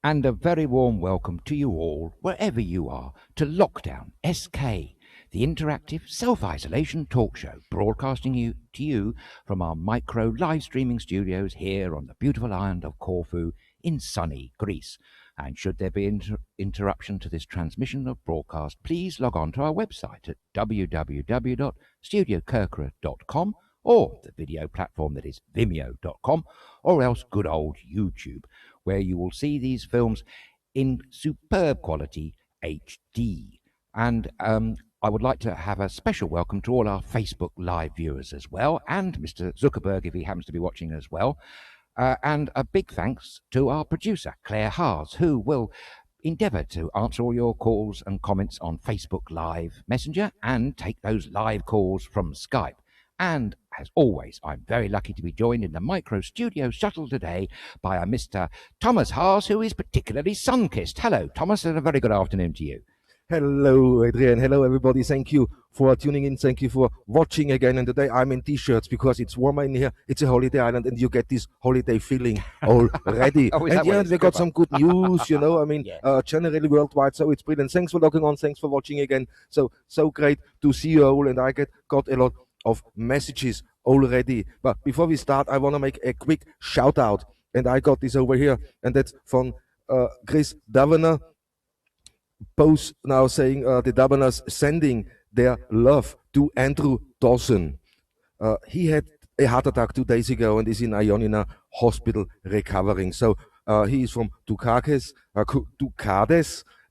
And a very warm welcome to you all, wherever you are, to Lockdown SK, the interactive self-isolation talk show, broadcasting to you from our micro live streaming studios here on the beautiful island of Corfu in sunny Greece. And should there be interruption to this transmission of broadcast, please log on to our website at www.StudioKerkyra.com or the video platform that is Vimeo.com, or else good old YouTube, where you will see these films in superb quality HD. And I would like to have a special welcome to all our Facebook Live viewers as well, and Mr. Zuckerberg, if he happens to be watching as well. And a big thanks to our producer, Claire Haas, who will endeavour to answer all your calls and comments on Facebook Live Messenger and take those live calls from Skype. And as always, I'm very lucky to be joined in the micro studio shuttle today by a Mr. Thomas Haas, who is particularly sun-kissed. Hello, Thomas, and a very good afternoon to you. Hello, Adrian. Hello, everybody. Thank you for tuning in. Thank you for watching again. And today I'm in T-shirts because it's warmer in here. It's a holiday island, and you get this holiday feeling already. And yeah, we got some good news, you know. I mean, generally worldwide. So it's brilliant. Thanks for logging on. Thanks for watching again. So great to see you all. And I got a lot of messages already. But before we start, I want to make a quick shout out. And I got this over here, and that's from Chris Davener. Both now saying the Dubliners sending their love to Andrew Dawson. He had a heart attack 2 days ago and is in Ioannina hospital recovering. So he is from Ducades.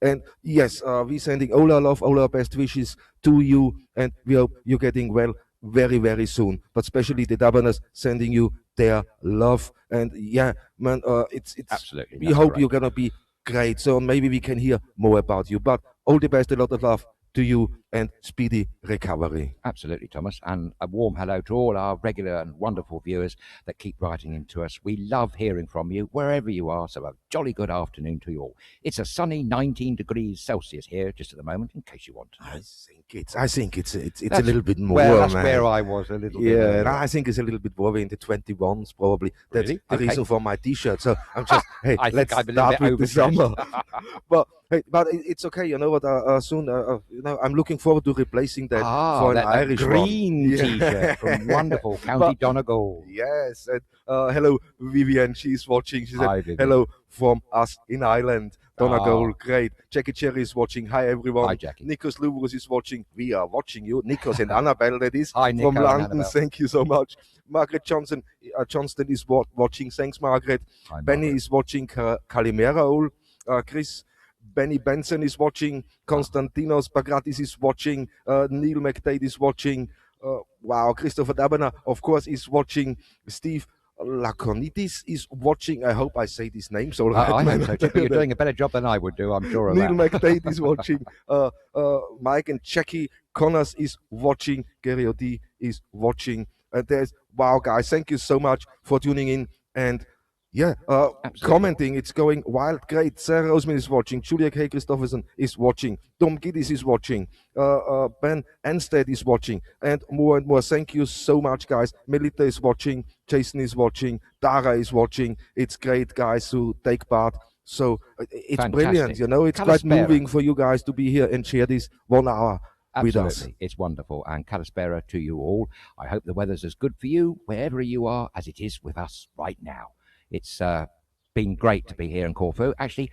And yes, we're sending all our love, all our best wishes to you, and we hope you're getting well very, very soon. But especially the Dubliners sending you their love. And yeah, man, it's absolutely. We hope you're gonna be great. So maybe we can hear more about you. But all the best, a lot of love to you, and speedy recovery. Absolutely, Thomas. And a warm hello to all our regular and wonderful viewers that keep writing into us. We love hearing from you wherever you are. So a jolly good afternoon to you all. It's a sunny 19 degrees Celsius here just at the moment, in case you want to know. I think it's a little bit more. Well, that's where I was a little bit. Yeah, I think it's a little bit more in the 21s probably. That's really? the reason for my T-shirt. So I'm just, hey, let's start with the summer. But it's okay. You know what? Soon, you know, I'm looking forward to replacing that for an Irish green T-shirt from wonderful County Donegal. Yes, and hello Vivian. She's watching. She said hello from us in Ireland. Donegal, great. Jackie Cherry is watching. Hi everyone. Hi Jackie. Nikos Lubros is watching. We are watching you. Nikos and Annabelle, that is. Hi, from Nico London. Thank you so much. Margaret Johnston is watching. Thanks, Margaret. Hi, Benny is watching. Kalimera all. Benny Benson is watching. Konstantinos Bagratis is watching. Neil McDade is watching. Wow, Christopher Dabener, of course, is watching. Steve Laconitis is watching. I hope I say these names all right. I hope so. You're doing a better job than I would do, I'm sure of Neil that. McDade is watching. Mike and Jackie Connors is watching. Gary O'D is watching. Wow, guys, thank you so much for tuning in. And yeah, commenting, it's going wild, great. Sarah Roseman is watching. Julia K. Christopherson is watching. Tom Giddis is watching. Ben Anstead is watching. And more. Thank you so much, guys. Melita is watching. Jason is watching. Dara is watching. It's great, guys, to take part. So it's fantastic. Brilliant, you know. It's quite moving for you guys to be here and share this 1 hour. Absolutely. With us. It's wonderful. And Kalispera to you all. I hope the weather's as good for you wherever you are as it is with us right now. It's been great to be here in Corfu. Actually,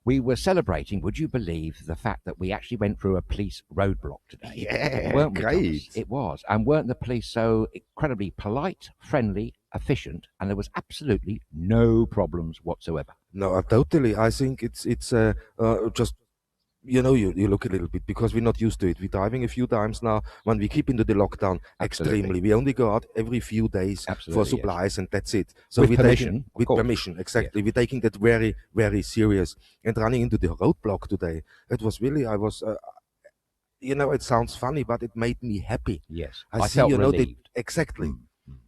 we were celebrating, would you believe, the fact that we actually went through a police roadblock today? Yeah, weren't we, great. Thomas? It was. And weren't the police so incredibly polite, friendly, efficient, and there was absolutely no problems whatsoever? No, totally. I think it's just, you know, you look a little bit because we're not used to it. We're driving a few times now when we keep into the lockdown. Absolutely. Extremely. We only go out every few days for supplies, and that's it. So with we're permission, with permission, exactly. We're taking that very, very serious. And running into the roadblock today, it was really, you know, it sounds funny, but it made me happy. Yes, I see, felt you know, relieved. Exactly.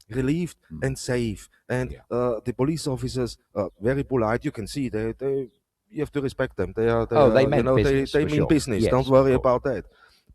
Relieved and safe. And the police officers are very polite. You can see you have to respect them. They meant business. They mean business. Yes, don't worry about that.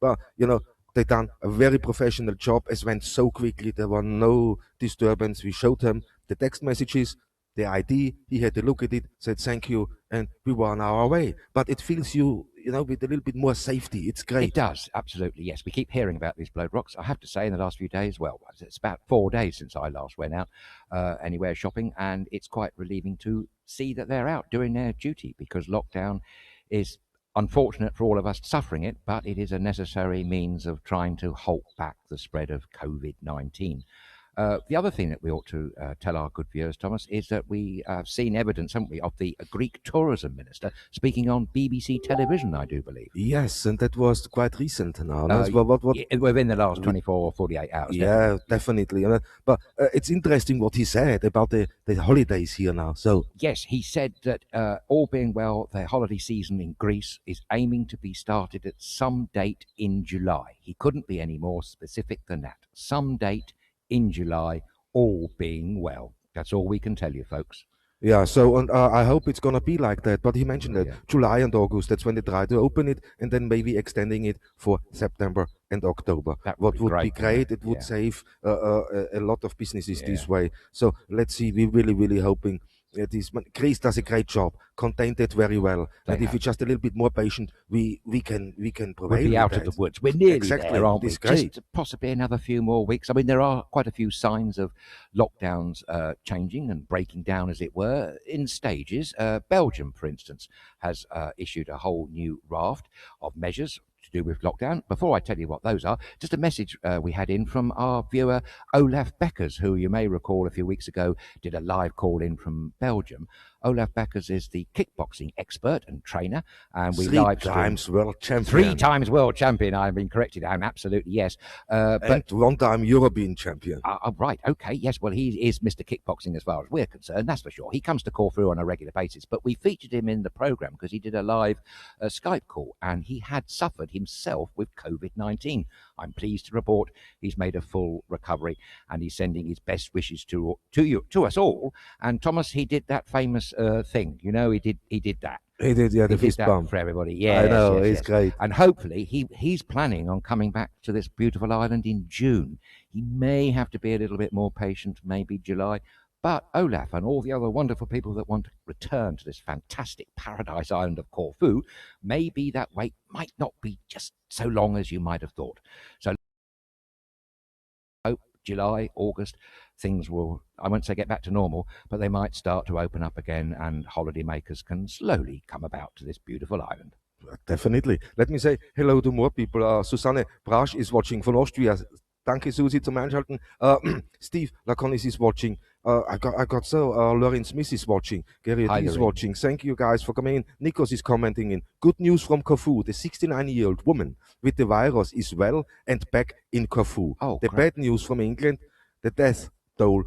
But you know, they done a very professional job. It went so quickly. There were no disturbance. We showed them the text messages the ID. He had a look at it, said thank you, and we were on our way. But it fills you, with a little bit more safety. It's great. It does, absolutely, yes. We keep hearing about these blowed rocks. I have to say, in the last few days, well, it's about 4 days since I last went out anywhere shopping, and it's quite relieving to see that they're out doing their duty, because lockdown is unfortunate for all of us suffering it, but it is a necessary means of trying to halt back the spread of COVID-19. The other thing that we ought to tell our good viewers, Thomas, is that we have seen evidence, haven't we, of the Greek tourism minister speaking on BBC television, I do believe. Yes, and that was quite recent now. Within the last 24 or 48 hours. Yeah, definitely. But it's interesting what he said about the holidays here now. So yes, he said that all being well, the holiday season in Greece is aiming to be started at some date in July. He couldn't be any more specific than that. Some date in July, all being well. That's all we can tell you, folks. Yeah, so and I hope it's gonna be like that. But he mentioned that July and August, that's when they try to open it, and then maybe extending it for September and October. That would be great. It would save a lot of businesses this way. So let's see. We're really, really hoping. Greece does a great job, contained it very well, and if we're just a little bit more patient, we can prevail. We'll be out of the woods. We're nearly there, aren't we? Great. Just possibly another few more weeks. I mean, there are quite a few signs of lockdowns changing and breaking down, as it were, in stages. Belgium, for instance, has issued a whole new raft of measures to do with lockdown. Before I tell you what those are, just a message we had in from our viewer Olaf Beckers, who you may recall a few weeks ago did a live call in from Belgium. Olaf Beckers is the kickboxing expert and trainer, and we live 3 times world champion. 3 times world champion. I've been corrected. I'm absolutely yes. And 1 time European champion. Right. Okay. Yes. Well, he is Mr. Kickboxing as far as we're concerned. That's for sure. He comes to Corfu on a regular basis, but we featured him in the program because he did a live Skype call, and he had suffered himself with COVID-19. I'm pleased to report he's made a full recovery, and he's sending his best wishes to us all. And Thomas, he did that famous thing. He did that. He did, the fist bump for everybody. Yeah, I know, he's great. And hopefully he's planning on coming back to this beautiful island in June. He may have to be a little bit more patient, maybe July. But Olaf and all the other wonderful people that want to return to this fantastic paradise island of Corfu, maybe that wait might not be just so long as you might have thought. So hope July, August, things will, I won't say get back to normal, but they might start to open up again, and holiday makers can slowly come about to this beautiful island. Definitely. Let me say hello to more people. Susanne Brasch is watching from Austria. Danke, Susi, zum Einschalten. Steve Laconis is watching. Lauren Smith is watching. Gary is watching. Thank you guys for coming in. Nikos is commenting in. Good news from Corfu. The 69-year-old woman with the virus is well and back in Corfu. The bad news from England, the death toll.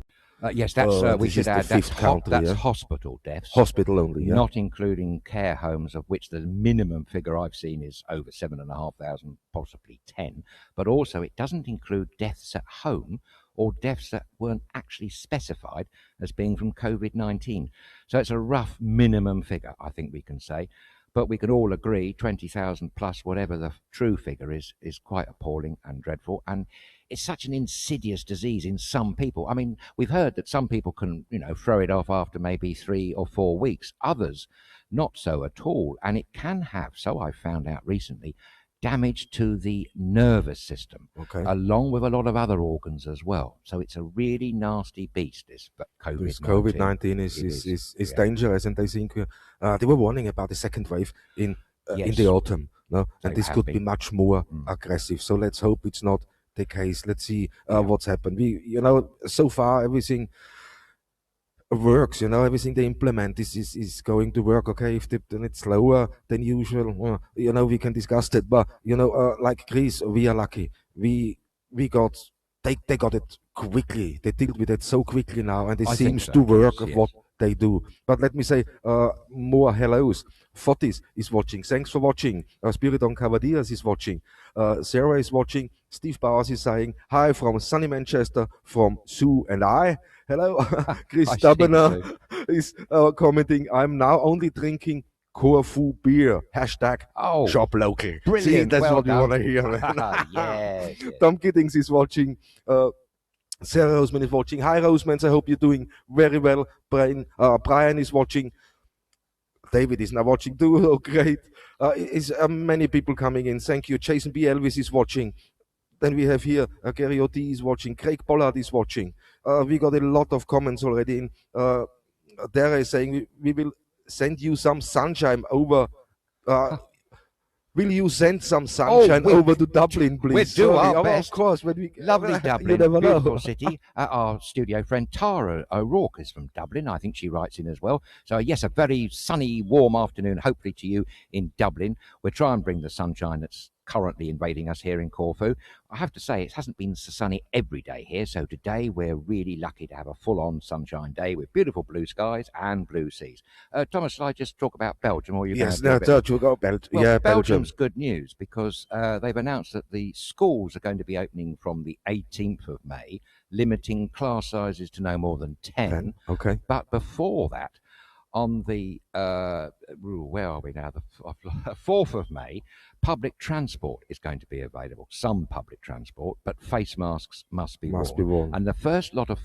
Yes, that's we should add that's hospital deaths. Hospital only, not including care homes, of which the minimum figure I've seen is over 7,500, possibly 10. But also, it doesn't include deaths at home or deaths that weren't actually specified as being from COVID-19. So it's a rough minimum figure, I think we can say. But we can all agree 20,000 plus, whatever the true figure is quite appalling and dreadful. And it's such an insidious disease in some people. I mean, we've heard that some people can, throw it off after maybe 3 or 4 weeks. Others, not so at all. And it can have, so I found out recently, damage to the nervous system, along with a lot of other organs as well. So it's a really nasty beast, this COVID-19. This COVID-19 is dangerous, and I think they were warning about the second wave in the autumn, and this could be much more aggressive. So let's hope it's not the case. Let's see what's happened. So far everything works, everything they implement is going to work. Okay, if then it's slower than usual, we can discuss that. But like Greece, we are lucky. They got it quickly. They dealt with it so quickly now, and it seems to work of what they do. But let me say more hellos. Fotis is watching. Thanks for watching. Spiridon Cavadias is watching. Sarah is watching. Steve Bowers is saying hi from sunny Manchester from Sue and I. Hello. Chris Stabbener is commenting, I'm now only drinking Corfu beer. Hashtag shop local. Brilliant. See, that's what we want to hear. Yes. Tom Giddings is watching. Sarah Roseman is watching. Hi, Roseman. I hope you're doing very well. Brian is watching. David is now watching too. Oh, great. Many people coming in. Thank you. Jason B. Elvis is watching. Then we have here Gary O.T. is watching. Craig Pollard is watching. We got a lot of comments already in. Dara is saying we will send you some sunshine over. Will you send some sunshine over to Dublin, please? We'll do our best. Of course. Lovely Dublin, beautiful city. Our studio friend Tara O'Rourke is from Dublin. I think she writes in as well. So, yes, a very sunny, warm afternoon, hopefully to you in Dublin. We'll try and bring the sunshine that's currently invading us here in Corfu. I have to say, it hasn't been so sunny every day here, so today we're really lucky to have a full-on sunshine day with beautiful blue skies and blue seas. Thomas, shall I just talk about Belgium? Or you yes, no, we'll go Belgium. Well, yeah, Belgium's good news because they've announced that the schools are going to be opening from the 18th of May, limiting class sizes to no more than 10. Okay. But before that, on the, where are we now? The 4th of May, public transport is going to be available. Some public transport, but face masks must be worn. And the first lot of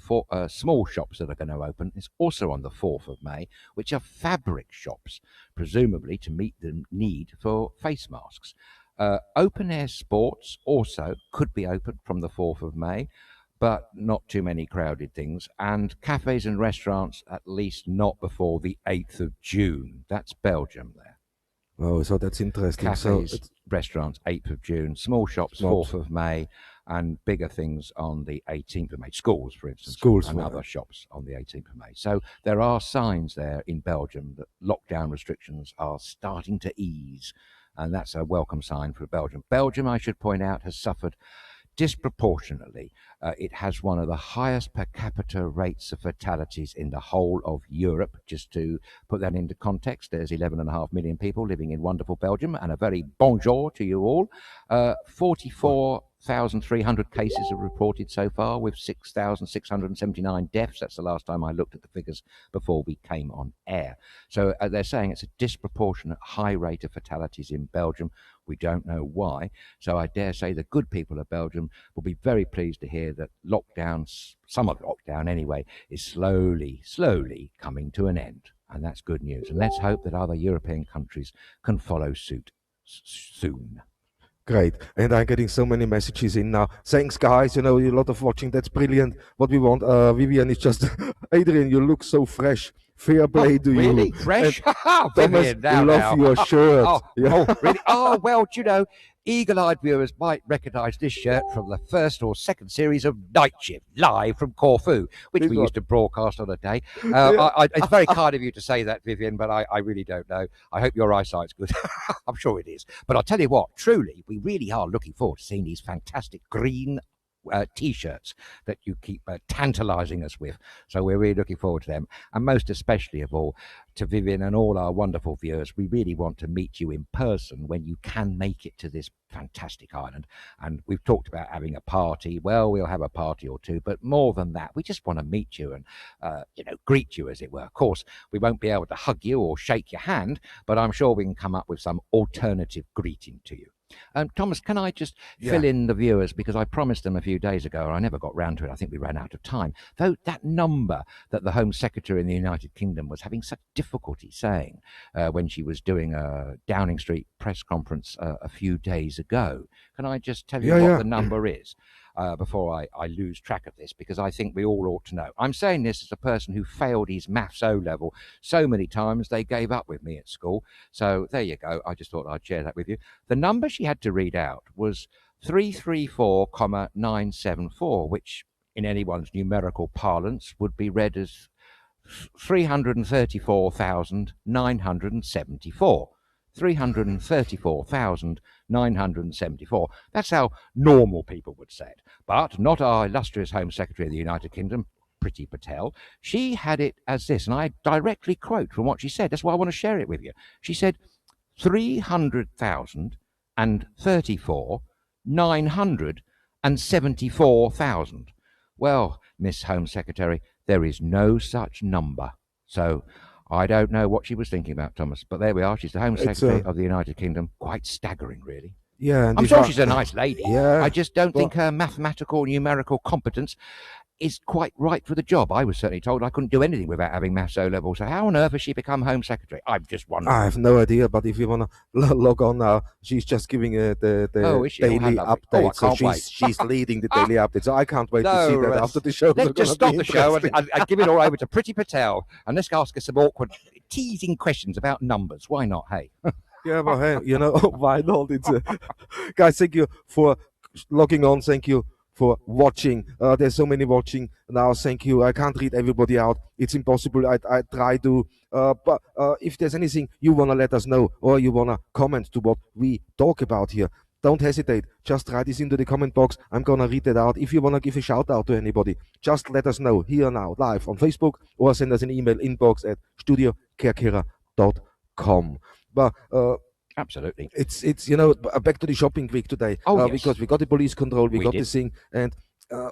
small shops that are going to open is also on the 4th of May, which are fabric shops, presumably to meet the need for face masks. Open air sports also could be open from the 4th of May, but not too many crowded things. And cafes and restaurants, at least not before the 8th of June. That's Belgium there. Oh, so that's interesting. Cafes, restaurants, 8th of June. Small shops, 4th of May. And bigger things on the 18th of May. Schools, for instance. And other shops on the 18th of May. So there are signs there in Belgium that lockdown restrictions are starting to ease. And that's a welcome sign for Belgium. Belgium, I should point out, has suffered disproportionately. It has one of the highest per capita rates of fatalities in the whole of Europe. Just to put that into context, there's 11.5 million people living in wonderful Belgium, and a very bonjour to you all. 44,300 cases are reported so far, with 6,679 deaths. That's the last time I looked at the figures before we came on air. So they're saying it's a disproportionate high rate of fatalities in Belgium. We don't know why. So I dare say the good people of Belgium will be very pleased to hear that lockdowns, some of lockdown anyway, is slowly coming to an end. And that's good news. And let's hope that other European countries can follow suit soon. Great. And I'm getting so many messages in now. Thanks, guys. You know, a lot of watching. That's brilliant. What we want. Vivian is just, Adrian, you look so fresh. Fair play to you. Really? Fresh? Thomas, love your shirt. Oh, really? Oh, well, you know, eagle-eyed viewers might recognise this shirt from the first or second series of Night Shift, live from Corfu, which we used to broadcast on a day. It's very kind of you to say that, Vivian, but I really don't know. I hope your eyesight's good. I'm sure it is. But I'll tell you what, truly, we really are looking forward to seeing these fantastic green T-shirts that you keep tantalizing us with. So we're really looking forward to them, and most especially of all to Vivian and all our wonderful viewers. We really want to meet you in person when you can make it to this fantastic island. And we've talked about having a party. Well, we'll have a party or two, but more than that, we just want to meet you and greet you, as it were. Of course, we won't be able to hug you or shake your hand, but I'm sure we can come up with some alternative greeting to you. Thomas, can I just fill in the viewers, because I promised them a few days ago, and I never got round to it. I think we ran out of time. Though that number that the Home Secretary in the United Kingdom was having such difficulty saying when she was doing a Downing Street press conference a few days ago. Can I just tell you what the number is? Before I lose track of this, because I think we all ought to know. I'm saying this as a person who failed his maths O-level so many times they gave up with me at school. So there you go. I just thought I'd share that with you. The number she had to read out was 334,974, which in anyone's numerical parlance would be read as 334,974. 334,974. That's how normal people would say it. But not our illustrious Home Secretary of the United Kingdom, Priti Patel. She had it as this, and I directly quote from what she said. That's why I want to share it with you. She said, 300,034,974,000. Well, Miss Home Secretary, there is no such number. So I don't know what she was thinking about, Thomas, but there we are. She's the Home Secretary of the United Kingdom. Quite staggering, really. Yeah, I'm sure she's a nice lady. Yeah, I just don't think her mathematical numerical competence is quite right for the job. I was certainly told I couldn't do anything without having maths O level. So how on earth has she become Home Secretary? I'm just wondering. I have no idea, but if you want to log on now, she's just giving the daily update. So she's leading the daily update. So I can't wait to see that after the show. Let's just stop the show and I'll give it all over to Priti Patel and let's ask her some awkward, teasing questions about numbers. Why not, hey? Yeah, well, hey, you know, why not? It's guys, thank you for logging on. Thank you for watching. There's so many watching now. Thank you. I can't read everybody out. It's impossible. I try to. But if there's anything you want to let us know or you want to comment to what we talk about here, don't hesitate. Just write this into the comment box. I'm going to read it out. If you want to give a shout out to anybody, just let us know here now, live on Facebook, or send us an email inbox at StudioKerkyra.com. But absolutely, it's you know, back to the shopping week today. Yes. Because we got the police control, we got this thing, and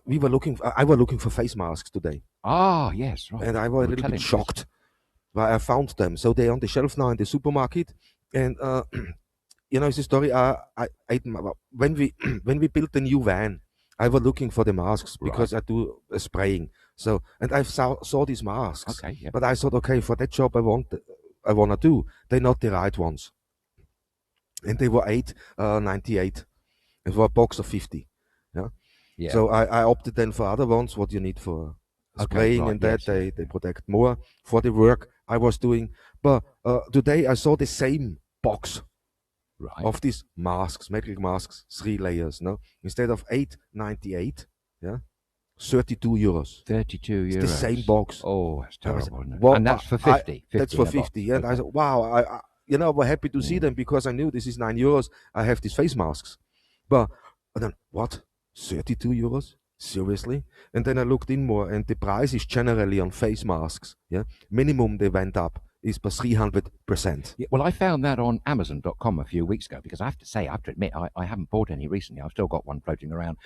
we were looking. I was looking for face masks today. Ah, yes, right. And I was a little bit shocked, but I found them. So they're on the shelf now in the supermarket, and you know, it's a story. When we built the new van, I was looking for the masks because I do spraying. So and I saw these masks. Okay, yeah. But I thought, okay, for that job I want to do, they're not the right ones. And they were $8.98. It was a box of 50. Yeah. So I opted then for other ones. What you need for spraying and that they protect more for the work I was doing. But today I saw the same box of these masks, medical masks, 3 layers. No, instead of $8.98, yeah, €32. 32 euros. It's the same box. Oh, that's terrible. Well, and that's for 50. That's for 50. Yeah. And I said, wow. You know, I was happy to see them because I knew this is €9. I have these face masks. But then, what? €32? Seriously? And then I looked in more, and the price is generally on face masks. Yeah. Minimum they went up is by 300%. Yeah, well, I found that on Amazon.com a few weeks ago because I have to say, I have to admit, I haven't bought any recently. I've still got one floating around.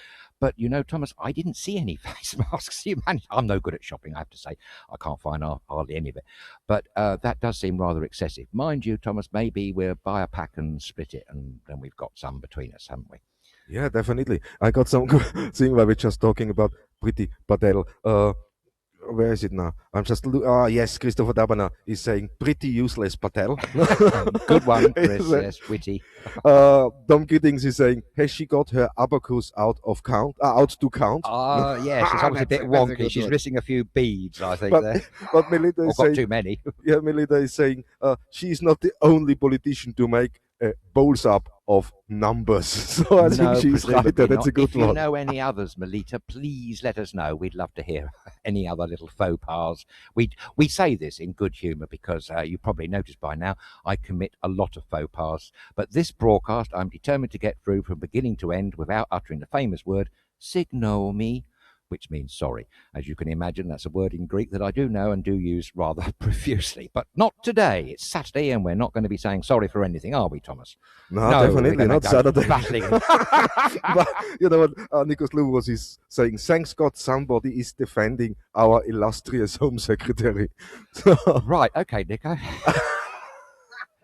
But, you know, Thomas, I didn't see any face masks. I'm no good at shopping, I have to say. I can't find hardly any of it. But that does seem rather excessive. Mind you, Thomas, maybe we'll buy a pack and split it, and then we've got some between us, haven't we? Yeah, definitely. I got some good thing where we're just talking about Priti Patel. Where is it now? I'm just yes, Christopher Dabana is saying pretty useless Patel. Good one, Chris. Yes, witty. Dom Giddings is saying, has she got her abacus out to count? Yes, it's obviously a bit wonky. She's missing a few beads, I think. But Melinda is saying, too many. Yeah, Melinda is saying she's not the only politician to make bowls up of numbers. So I think she's right there. That's a good one. If you know any others, Melita, please let us know. We'd love to hear any other little faux pas. We say this in good humour because you probably noticed by now I commit a lot of faux pas. But this broadcast I'm determined to get through from beginning to end without uttering the famous word "signo me," which means sorry. As you can imagine, that's a word in Greek that I do know and do use rather profusely. But not today. It's Saturday and we're not going to be saying sorry for anything, are we, Thomas? No, definitely not Saturday. But you know what Nikos Louvos is saying? Thanks God somebody is defending our illustrious Home Secretary. Right, okay, Nico.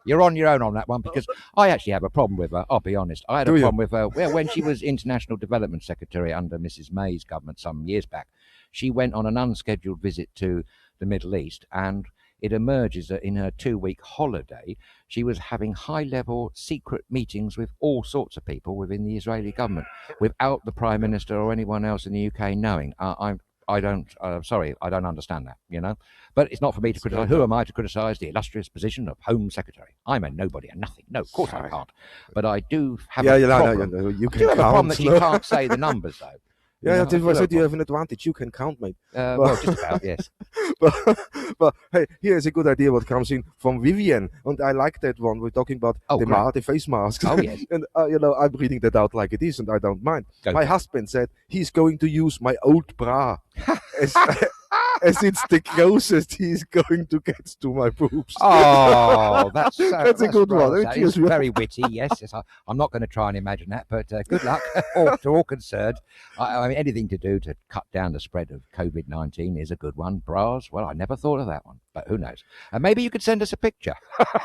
You're on your own on that one because I actually have a problem with her. I'll be honest. I had a problem with her when she was International Development Secretary under Mrs. May's government some years back. She went on an unscheduled visit to the Middle East, and it emerges that in her 2-week holiday, she was having high-level secret meetings with all sorts of people within the Israeli government without the Prime Minister or anyone else in the UK knowing. I don't understand that, you know. But it's not for me to criticise. Who am I to criticise the illustrious position of Home Secretary? I'm a nobody and nothing. No, of course I can't. But I do have a problem. You can I do have a problem that you can't say the numbers, though. Yeah, that's why I said you have an advantage. You can count, mate. Well, just about, yes. but hey, here's a good idea what comes in from Vivian. And I like that one. We're talking about the face masks. Oh, yes. And, you know, I'm reading that out like it is, and I don't mind. My husband said he's going to use my old bra as it's the closest he's going to get to my boobs. Oh, that's a good one. That is very witty, yes. I'm not going to try and imagine that, but good luck to all concerned. I mean, anything to do to cut down the spread of COVID-19 is a good one. Bras, well, I never thought of that one, but who knows? Maybe you could send us a picture.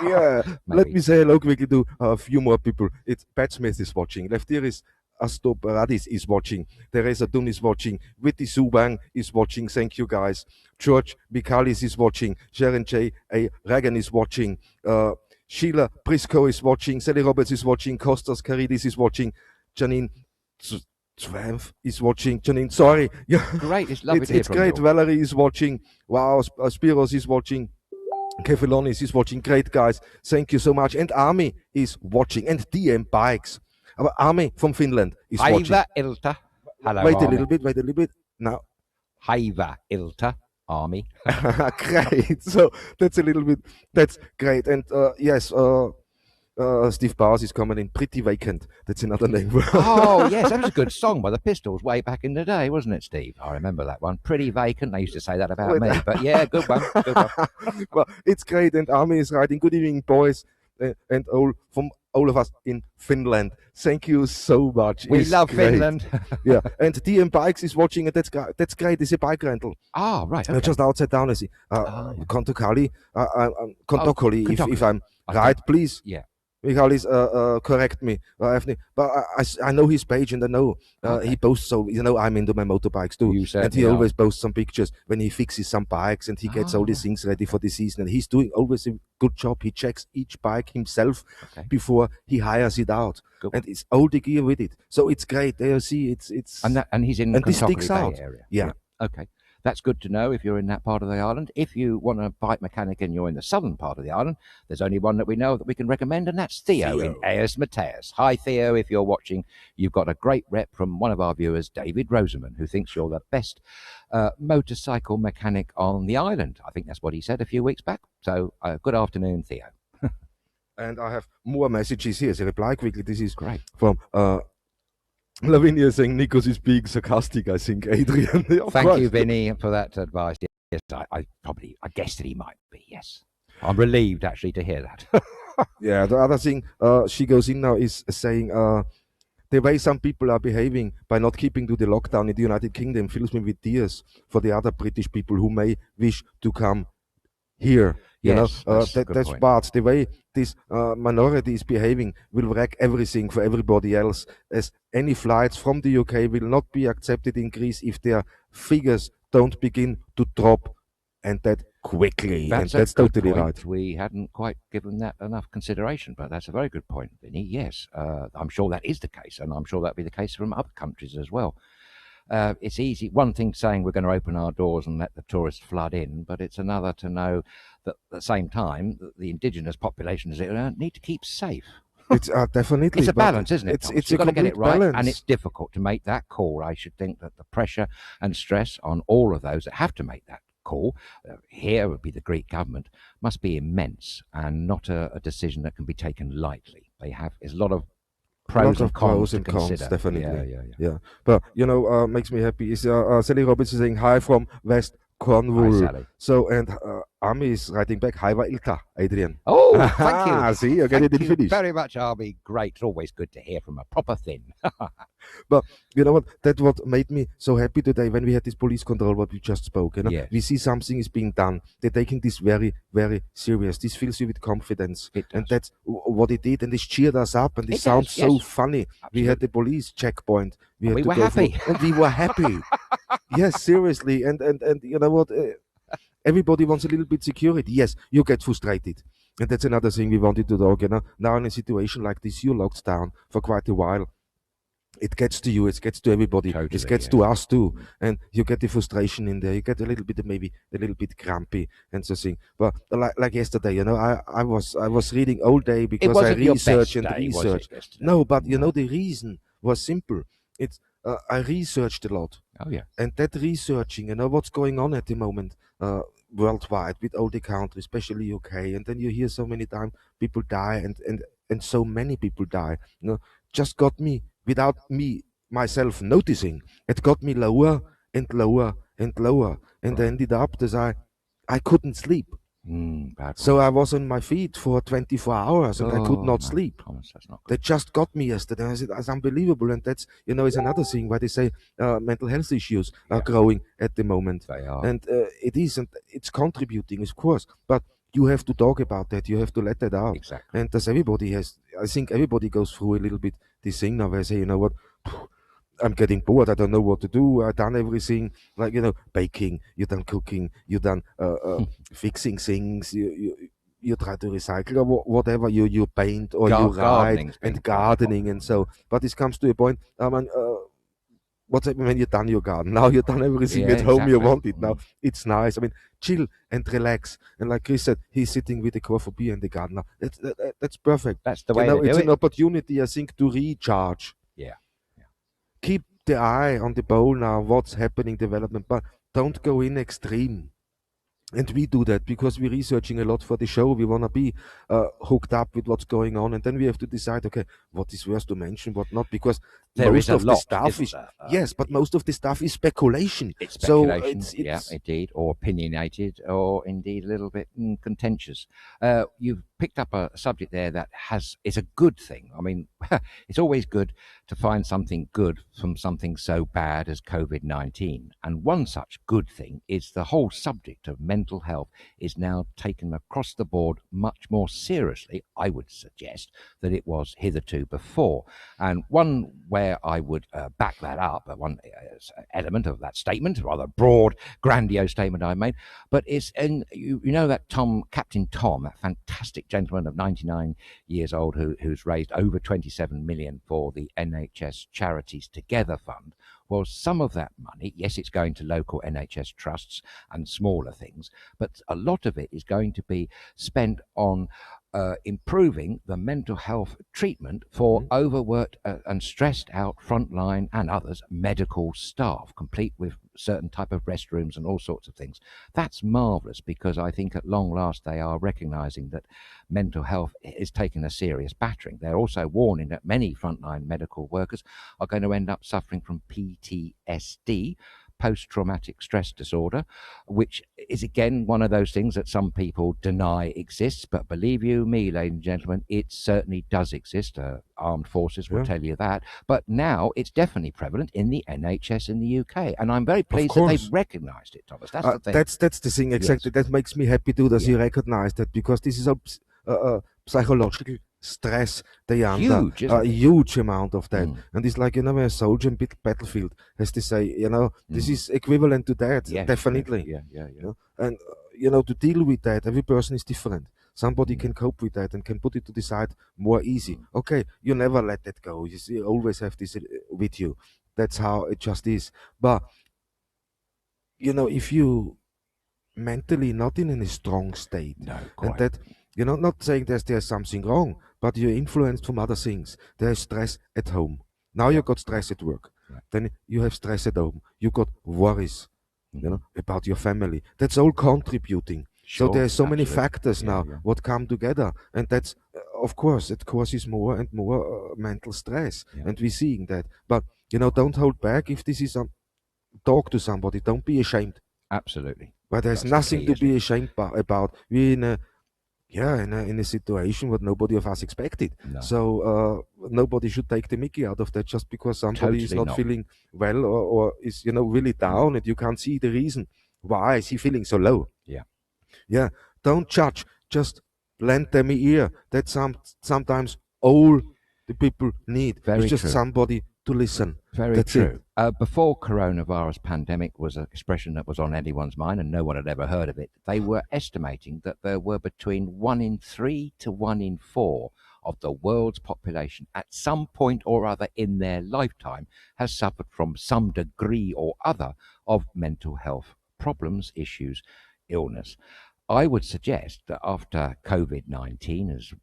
Yeah, let me say hello quickly to a few more people. It's Pat Smith is watching. Left ear is Astoparadis is watching. Teresa Dun is watching. Witty Subang is watching. Thank you, guys. George Bikalis is watching. Sharon J. A. Reagan is watching. Sheila Briscoe is watching. Sally Roberts is watching. Kostas Karidis is watching. Janine Twamf is watching. Janine, sorry. Yeah. Great. It's lovely to hear it's from great. you. Valerie is watching. Wow. Spiros is watching. Kefilonis is watching. Great, guys. Thank you so much. And Army is watching. And DM Bikes. Our Army from Finland is watching. Haiva Ilta. Hello, Wait Army. a little bit. Now. Haiva Ilta. Army. Great. So that's great. And yes, Steve Bowers is coming in. Pretty Vacant. That's another name. Oh, yes. That was a good song by the Pistols way back in the day, wasn't it, Steve? I remember that one. Pretty Vacant. They used to say that about me. But yeah, good one. Good one. Well, it's great. And Army is writing, good evening, boys. And all of us in Finland. Thank you so much. We love Finland. Yeah. And DM Bikes is watching, and that's great. It's a bike rental. Oh, right. Okay. Just outside town, I see. Kontokali, if I'm right, please. Yeah. Michalis, correct me. But I know his page, and I know he posts. So I'm into my motorbikes too, and he always posts some pictures when he fixes some bikes, and he gets all these things ready for the season. And he's doing always a good job. He checks each bike himself before he hires it out, and it's all the gear with it. So it's great. There you see, it's and he's in the Kontokali Bay area. Yeah. Okay. That's good to know if you're in that part of the island. If you want a bike mechanic and you're in the southern part of the island, there's only one that we know that we can recommend, and that's Theo in Ayers Mateus. Hi, Theo, if you're watching. You've got a great rep from one of our viewers, David Roseman, who thinks you're the best motorcycle mechanic on the island. I think that's what he said a few weeks back. So good afternoon, Theo. And I have more messages here. So reply quickly. This is great. From Lavinia saying Nikos is being sarcastic, I think, Adrian. Thank you, Vinny, for that advice. Yes, I guessed that he might be, yes. I'm relieved, actually, to hear that. Yeah, the other thing she goes in now is saying the way some people are behaving by not keeping to the lockdown in the United Kingdom fills me with tears for the other British people who may wish to come here. Yes, that's bad. The way this minority is behaving will wreck everything for everybody else, as any flights from the UK will not be accepted in Greece if their figures don't begin to drop, and that quickly. That's totally right. We hadn't quite given that enough consideration, but that's a very good point, Vinny. Yes, I'm sure that is the case, and I'm sure that'll be the case from other countries as well. It's easy. One thing saying we're going to open our doors and let the tourists flood in, but it's another to know that at the same time the indigenous populations need to keep safe. It's definitely. It's a balance, isn't it? It's you've got to get it right, balance. And it's difficult to make that call. I should think that the pressure and stress on all of those that have to make that call, here would be the Greek government, must be immense, and not a decision that can be taken lightly. There's a lot of pros and cons, definitely. Yeah. But makes me happy is Sally Roberts is saying hi from West Cornwall. Hi, Sally. So and Ami is writing back, hi Ilka, Adrian. Oh, thank you. See, you get it in Finnish. Very much, Army. Great. It's always good to hear from a proper thin. But you know what? That's what made me so happy today when we had this police control, what we just spoke. Yes. We see something is being done. They're taking this very, very serious. This fills you with confidence. And that's what it did. And this cheered us up. And it sounds so funny. Absolutely. We had the police checkpoint. We were happy. And we were happy. Yes, seriously. And you know what? Everybody wants a little bit security. Yes, you get frustrated. And that's another thing we wanted to talk. Now in a situation like this, you're locked down for quite a while. It gets to you, it gets to everybody, totally, it gets to us too, and you get the frustration in there. You get a little bit, maybe a little bit grumpy and so thing. But like yesterday, I was reading all day because I researched and researched. No, but the reason was simple. It's I researched a lot. Oh yeah. And that researching, what's going on at the moment worldwide with all the countries, especially UK, and then you hear so many times people die, and so many people die. Just got me. Without me myself noticing, it got me lower and lower and lower, and ended up as I couldn't sleep. So I was on my feet for 24 hours and I could not sleep. Thomas, that's not good. That just got me yesterday. I said, that's unbelievable. And that's, is another thing why they say mental health issues are growing at the moment. They are. And it is, and it's contributing, of course. But you have to talk about that. You have to let that out. Exactly. And as everybody I think everybody goes through a little bit this thing now where I say, what, I'm getting bored. I don't know what to do. I've done everything, like, baking, you done cooking, you done fixing things, you try to recycle or whatever, you paint or you ride and gardening and so. But it comes to a point, what's happening when you've done your garden? Now you've done everything at home you wanted. Now it's nice. I mean, chill and relax. And like Chris said, he's sitting with the Corfu beer in the garden. Now, that's perfect. That's the way it's an opportunity, I think, to recharge. Yeah. Keep the eye on the ball now, what's happening, development, but don't go in extreme. And we do that because we're researching a lot for the show. We want to be hooked up with what's going on, and then we have to decide, okay, what is worth to mention, what not, because most of the stuff is yes, but most of the stuff is speculation. It's speculation, yeah, indeed, or opinionated, or indeed a little bit contentious. You've picked up a subject there that is a good thing. I mean, it's always good to find something good from something so bad as COVID-19. And one such good thing is the whole subject of mental health is now taken across the board much more seriously, I would suggest, than it was hitherto before. And one where I would back that up, one element of that statement, a rather broad, grandiose statement I made, but it's, and you know that Captain Tom, that fantastic gentleman of 99 years old who's raised over 27 million for the NHS Charities Together Fund. Well, some of that money, yes, it's going to local NHS trusts and smaller things, but a lot of it is going to be spent on improving the mental health treatment for overworked and stressed out frontline and others medical staff, complete with certain type of restrooms and all sorts of things. That's marvellous, because I think at long last they are recognising that mental health is taking a serious battering. They're also warning that many frontline medical workers are going to end up suffering from PTSD, post-traumatic stress disorder, which is again one of those things that some people deny exists, but believe you me, ladies and gentlemen, it certainly does exist. Armed forces will tell you that, but now it's definitely prevalent in the NHS in the UK, and I'm very pleased that they've recognised it, Thomas. That's the thing. That's the thing, exactly. Yes. That makes me happy too, that you recognise that, because this is a psychological stress they are under, a huge amount of that. And it's like, when a soldier in battlefield has to say, this is equivalent to that. Definitely. And to deal with that, every person is different. Somebody can cope with that and can put it to the side more easy. Okay, you never let that go. You always have this with you. That's how it just is. But if you mentally not in a strong state, and that, not saying there's something wrong, but you're influenced from other things. There's stress at home. Now you got stress at work. Then you have stress at home. You got worries, about your family. That's all contributing. So there's so many factors now what come together, and that's of course it causes more and more mental stress, and we're seeing that. But don't hold back. If this is talk to somebody. Don't be ashamed. Absolutely. But there's nothing to be ashamed about. We're in a situation what nobody of us expected. No. So nobody should take the mickey out of that just because somebody is not feeling well or is really down, and you can't see the reason why is he feeling so low. Yeah. Don't judge. Just lend them an ear. That's sometimes all the people need. It's just somebody to listen. Very true. Before coronavirus pandemic was an expression that was on anyone's mind and no one had ever heard of it, they were estimating that there were between 1 in 3 to 1 in 4 of the world's population at some point or other in their lifetime has suffered from some degree or other of mental health problems, issues, illness. I would suggest that after COVID-19 has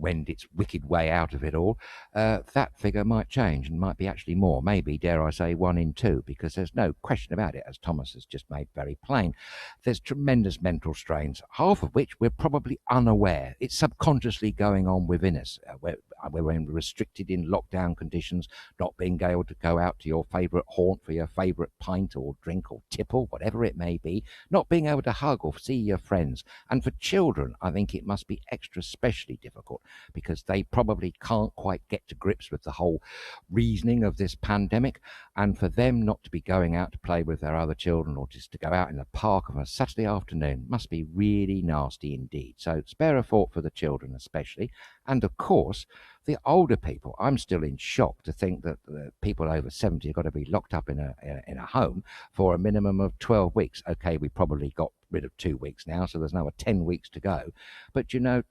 wend its wicked way out of it all, that figure might change and might be actually more, maybe, dare I say, 1 in 2, because there's no question about it, as Thomas has just made very plain. There's tremendous mental strains, half of which we're probably unaware. It's subconsciously going on within us. We're restricted in lockdown conditions, not being able to go out to your favourite haunt for your favourite pint or drink or tipple, whatever it may be, not being able to hug or see your friends. And for children, I think it must be extra specially difficult, because they probably can't quite get to grips with the whole reasoning of this pandemic. And for them not to be going out to play with their other children or just to go out in the park on a Saturday afternoon must be really nasty indeed. So spare a thought for the children especially. And of course, the older people. I'm still in shock to think that people over 70 have got to be locked up in a home for a minimum of 12 weeks. Okay, we probably got rid of 2 weeks now, so there's another 10 weeks to go. But, you know,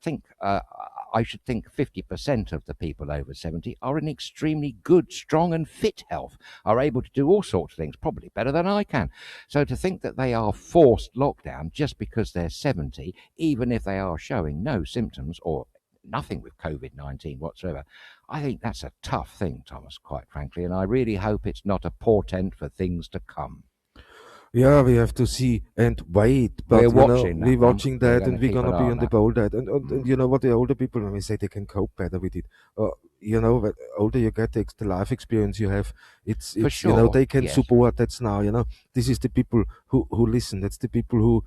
I should think 50% of the people over 70 are in extremely good, strong and fit health, are able to do all sorts of things, probably better than I can. So to think that they are forced lockdown just because they're 70, even if they are showing no symptoms or nothing with COVID-19 whatsoever, I think that's a tough thing, Thomas, quite frankly, and I really hope it's not a portent for things to come. Yeah, we have to see and wait. But we're watching that, and we're gonna be on the ball that. And you know what, the older people, when we say they can cope better with it, you know, the older you get, the life experience you have, it's sure. You know, they can support. That's now, you know, this is the people who listen. That's the people who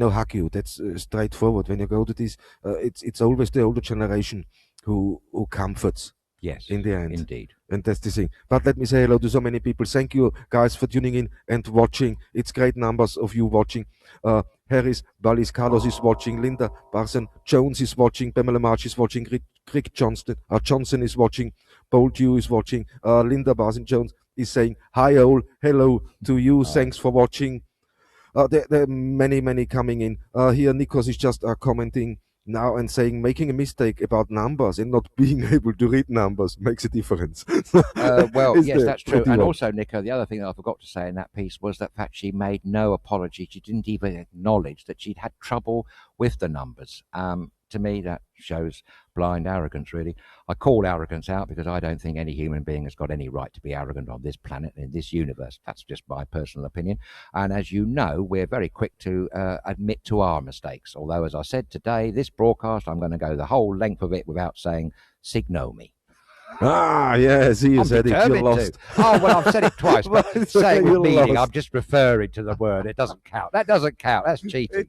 hug you. That's straightforward. When you go to this, it's always the older generation who comforts. Yes, in the end, indeed. And that's the thing. But let me say hello to so many people. Thank you, guys, for tuning in and watching. It's great numbers of you watching. Harris, Wallis, Carlos is watching. Linda Barson Jones is watching. Pamela March is watching. Rick Johnson is watching. Bold Hugh is watching. Linda Barson Jones is saying hi all. Hello to you. Thanks for watching. There are many coming in. Here, Nikos is just commenting now and saying making a mistake about numbers and not being able to read numbers makes a difference. Well, yes, that's true. And also, Nico, the other thing that I forgot to say in that piece was that fact she made no apology. She didn't even acknowledge that she'd had trouble with the numbers. To me, that shows blind arrogance, really. I call arrogance out because I don't think any human being has got any right to be arrogant on this planet, in this universe. That's just my personal opinion. And as you know, we're very quick to admit to our mistakes. Although, as I said today, this broadcast, I'm going to go the whole length of it without saying, signo me. Ah, yes, he said it. You're lost. Oh, well, I've said it twice, but say it with meaning. I'm just referring to the word. It doesn't count. That doesn't count. That's cheating.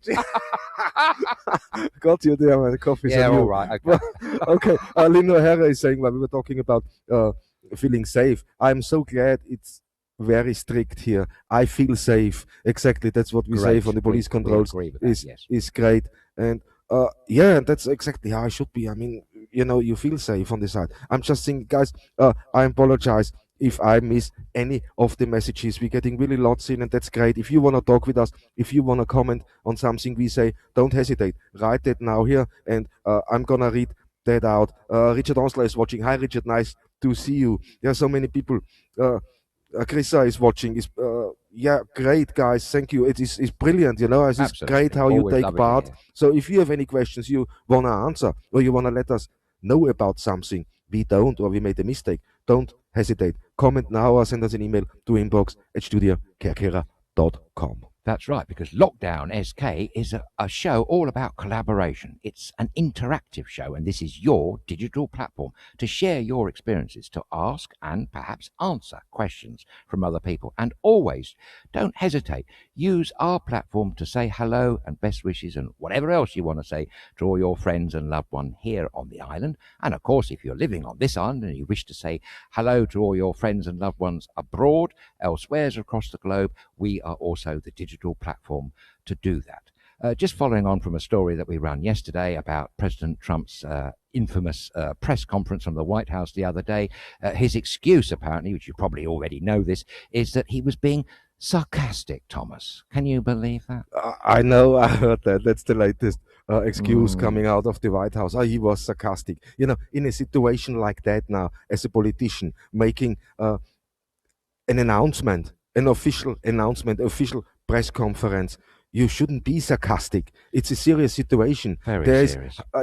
Got you there, man. The coffee's on you. All right. Okay. Okay. Lino Herrera is saying, while we were talking about feeling safe, I'm so glad it's very strict here. I feel safe. Exactly. That's what we say from the police controls. Is great. And yeah, that's exactly how I should be. I mean, you know, you feel safe on the side. I'm just saying, guys, I apologize if I miss any of the messages. We're getting really lots in, and that's great. If you want to talk with us, if you want to comment on something we say, don't hesitate. Write that now here, and I'm going to read that out. Richard Onsler is watching. Hi, Richard. Nice to see you. There are so many people. Krissa is watching. Yeah, great, guys. Thank you. It's brilliant. You know, it's great how you take part. So if you have any questions you want to answer, or you want to let us know about something we don't, or we made a mistake, don't hesitate. Comment now or send us an email to inbox@StudioKerkyra.com. That's right, because Lockdown SK is a show all about collaboration. It's an interactive show, and this is your digital platform to share your experiences, to ask and perhaps answer questions from other people. And always, don't hesitate. Use our platform to say hello and best wishes and whatever else you want to say to all your friends and loved ones here on the island. And of course, if you're living on this island and you wish to say hello to all your friends and loved ones abroad, elsewhere across the globe, we are also the digital platform to do that. Just following on from a story that we ran yesterday about President Trump's infamous press conference from the White House the other day, his excuse, apparently, which you probably already know this, is that he was being sarcastic, Thomas. Can you believe that? I know, I heard that. That's the latest excuse coming out of the White House. He was sarcastic. You know, in a situation like that now, as a politician, making an announcement, an official announcement, official press conference, you shouldn't be sarcastic. It's a serious situation. Serious.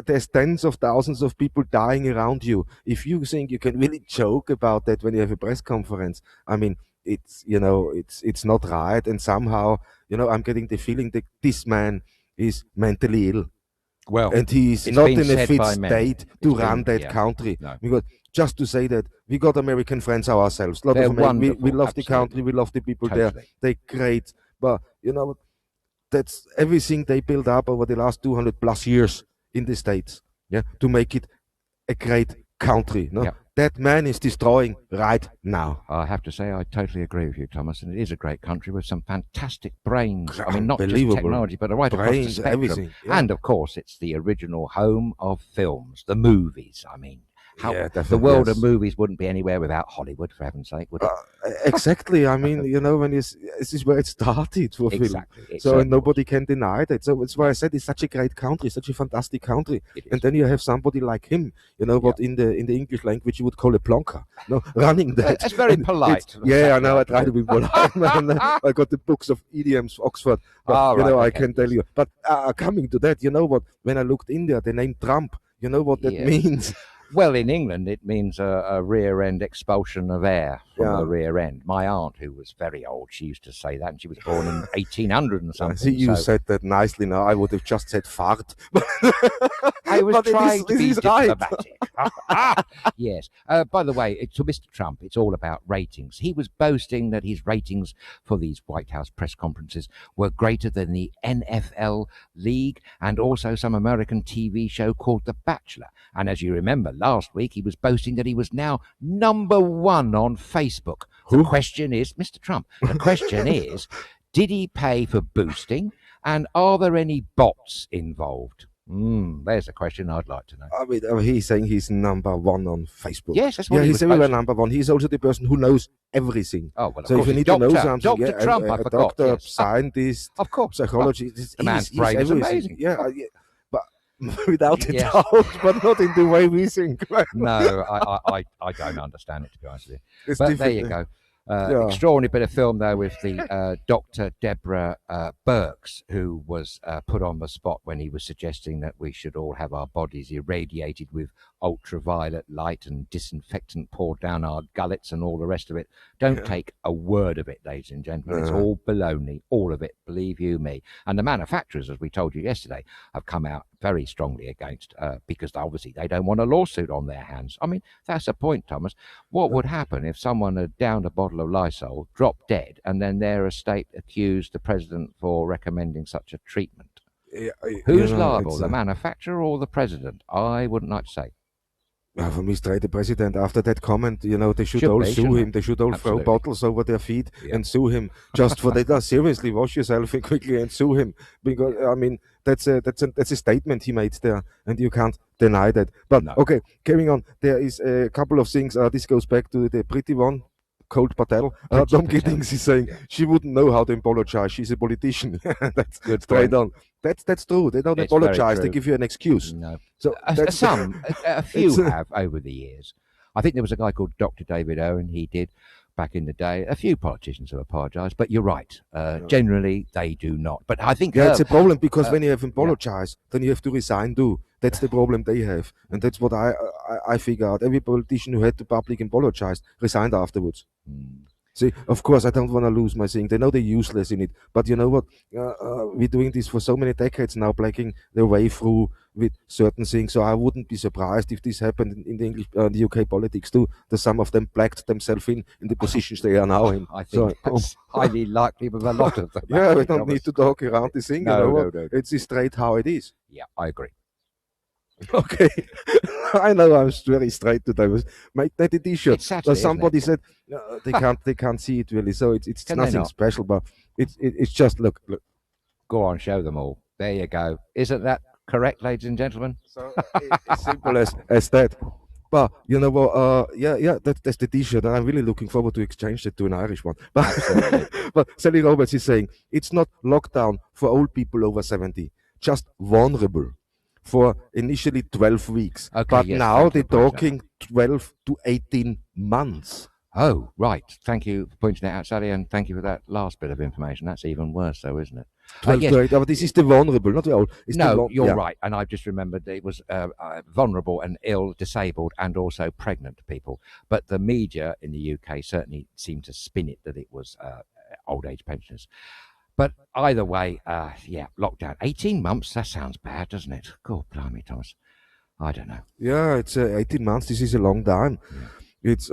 There's tens of thousands of people dying around you. If you think you can really joke about that when you have a press conference, I mean, it's, you know, it's not right. And somehow, you know, I'm getting the feeling that this man is mentally ill. Well, and he's not in a fit state to run that country. No. Because just to say that we got American friends ourselves. We love the country, we love the people there. They're great. But, you know, that's everything they built up over the last 200 plus years in the States, yeah, to make it a great country. No? Yeah. that man is destroying right now. I have to say, I totally agree with you, Thomas, and it is a great country with some fantastic brains. I mean, not just technology, but right across the spectrum. Everything, yeah. And, of course, it's the original home of films, the movies. I mean, the world of movies wouldn't be anywhere without Hollywood, for heaven's sake, would it? Exactly. I mean, you know, this is where it started for film. So nobody can deny that. So that's why I said it's such a great country, such a fantastic country. And then you have somebody like him, you know, what in the English language you would call a plonker, no, running that. That's very polite. Yeah, I know. I try to be polite. I got the books of idioms, Oxford. But, you know, I can tell you. But coming to that, you know what? When I looked in there, the name Trump, you know what that means? Well, in England, it means a rear-end expulsion of air from the rear end. My aunt, who was very old, she used to say that, and she was born in 1800 and something. I see you said that nicely now. I would have just said fart. I was trying to be diplomatic. Yes. By the way, to Mr. Trump, it's all about ratings. He was boasting that his ratings for these White House press conferences were greater than the NFL league and also some American TV show called The Bachelor. And as you remember, last week he was boasting that he was now #1 on Facebook. The question is, Mr. Trump, the question is, did he pay for boosting? And are there any bots involved? There's a question I'd like to know. I mean, he's saying he's #1 on Facebook. Yes, that's what he's everywhere #1. He's also the person who knows everything. Oh, well, so if you need to know something, Dr. Trump, I forgot. Doctor, scientist, of course, psychologist. The man's brain is amazing. Yeah, but without a doubt, but not in the way we think. No, I don't understand it, to be honest with you. It's but there you go. Extraordinary bit of film, though, with the Dr. Deborah Birx, who was put on the spot when he was suggesting that we should all have our bodies irradiated with ultraviolet light and disinfectant poured down our gullets and all the rest of it. Don't take a word of it, ladies and gentlemen. It's all baloney, all of it, believe you me. And the manufacturers, as we told you yesterday, have come out very strongly against, because obviously they don't want a lawsuit on their hands. I mean, that's the point, Thomas. What would happen if someone had downed a bottle of Lysol, dropped dead, and then their estate accused the president for recommending such a treatment? Who's liable, the manufacturer or the president? I wouldn't like to say. For me, straight the president, after that comment, you know, they should all sue him. They should all throw bottles over their feet and sue him just for that. Seriously, wash yourself quickly and sue him. Because, I mean, that's a statement he made there, and you can't deny that. But, okay, carrying on, there is a couple of things. This goes back to the pretty one. Cold Patel. Tom Giddings is saying she wouldn't know how to apologize. She's a politician. That's good. Straight on. That's true. They don't apologize. They give you an excuse. No. So a few have over the years. I think there was a guy called Dr. David Owen. He did back in the day. A few politicians have apologized, but you're right. Generally, they do not. But I think it's a problem because when you have apologized, then you have to resign too. That's the problem they have, and that's what I figure out. Every politician who had to publicly apologize resigned afterwards. See, of course, I don't want to lose my thing. They know they're useless in it, but you know what? We're doing this for so many decades now, blacking their way through with certain things. So I wouldn't be surprised if this happened in the English, the UK politics too. That some of them blacked themselves in the positions they are now in. I think that's highly likely with a lot of them. Yeah, we don't need to talk around this thing. No. It's straight how it is. Yeah, I agree. Okay, I know I'm very straight today. Make that a T-shirt. Somebody said they can't see it really, so it's nothing special, but it's just look. Go on, show them all. There you go. Isn't that correct, ladies and gentlemen? So it's simple as that. But you know what? That's the T-shirt, and I'm really looking forward to exchange it to an Irish one. But Sally Roberts is saying it's not lockdown for old people over 70, just vulnerable. For initially 12 weeks, but now they're talking 12 to 18 months. Oh, right. Thank you for pointing that out, Sally, and thank you for that last bit of information. That's even worse, though, isn't it? 12 to 18, but this is the vulnerable, not the old. You're right, and I've just remembered it was vulnerable and ill, disabled, and also pregnant people. But the media in the UK certainly seemed to spin it that it was old age pensioners. But either way, lockdown. 18 months, that sounds bad, doesn't it? God, blimey, Thomas. I don't know. Yeah, it's 18 months. This is a long time. Yeah. It's,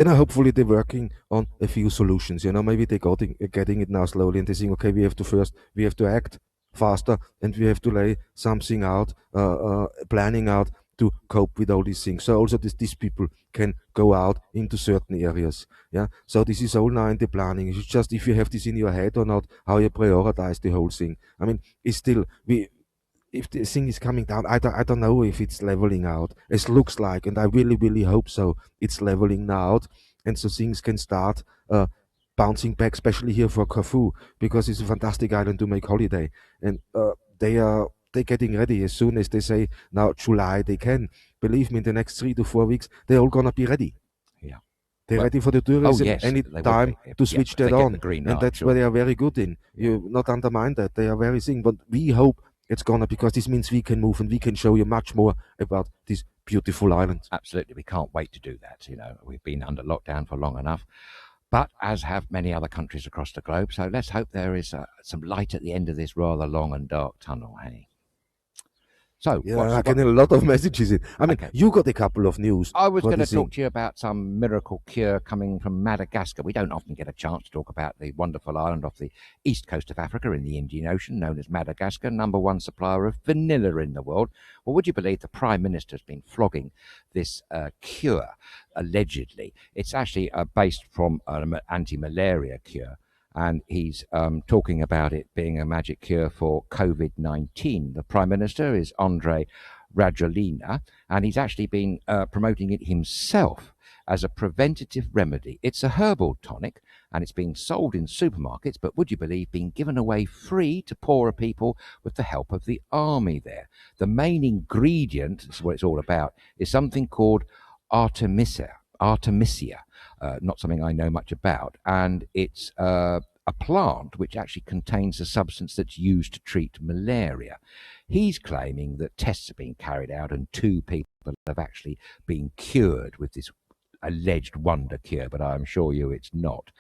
hopefully they're working on a few solutions. Maybe they're getting it now slowly, and they're saying, okay, we have to act faster, and we have to lay something out, planning out to cope with all these things. So also these people can go out into certain areas. Yeah. So this is all now in the planning. It's just if you have this in your head or not, how you prioritize the whole thing. I mean, it's still if the thing is coming down, I don't know if it's leveling out. It looks like, and I really hope so. It's leveling now out, and so things can start bouncing back, especially here for Corfu, because it's a fantastic island to make holiday, and they're getting ready. As soon as they say now July, they can. Believe me, in the next 3 to 4 weeks, they're all gonna be ready. Yeah. They're ready for the tourism yes, any time to switch that on, and that's where they are very good in. You not undermine that. They are very thing, but we hope it's gonna, because this means we can move and we can show you much more about this beautiful island. Absolutely, we can't wait to do that. You know, we've been under lockdown for long enough, but as have many other countries across the globe. So let's hope there is some light at the end of this rather long and dark tunnel, hey? So yeah, I get a lot of messages in. I mean, okay. You got a couple of news. I was going to talk to you about some miracle cure coming from Madagascar. We don't often get a chance to talk about the wonderful island off the east coast of Africa in the Indian Ocean, known as Madagascar, #1 supplier of vanilla in the world. Well, would you believe the Prime Minister's been flogging this cure, allegedly? It's actually based from an anti-malaria cure. And he's talking about it being a magic cure for COVID-19. The Prime Minister is Andrei Rajoelina, and he's actually been promoting it himself as a preventative remedy. It's a herbal tonic, and it's being sold in supermarkets, but would you believe, being given away free to poorer people with the help of the army there. The main ingredient, this is what it's all about, is something called Artemisia, not something I know much about, and it's a plant which actually contains a substance that's used to treat malaria. He's claiming that tests have been carried out and 2 people have actually been cured with this alleged wonder cure, but I'm sure you it's not.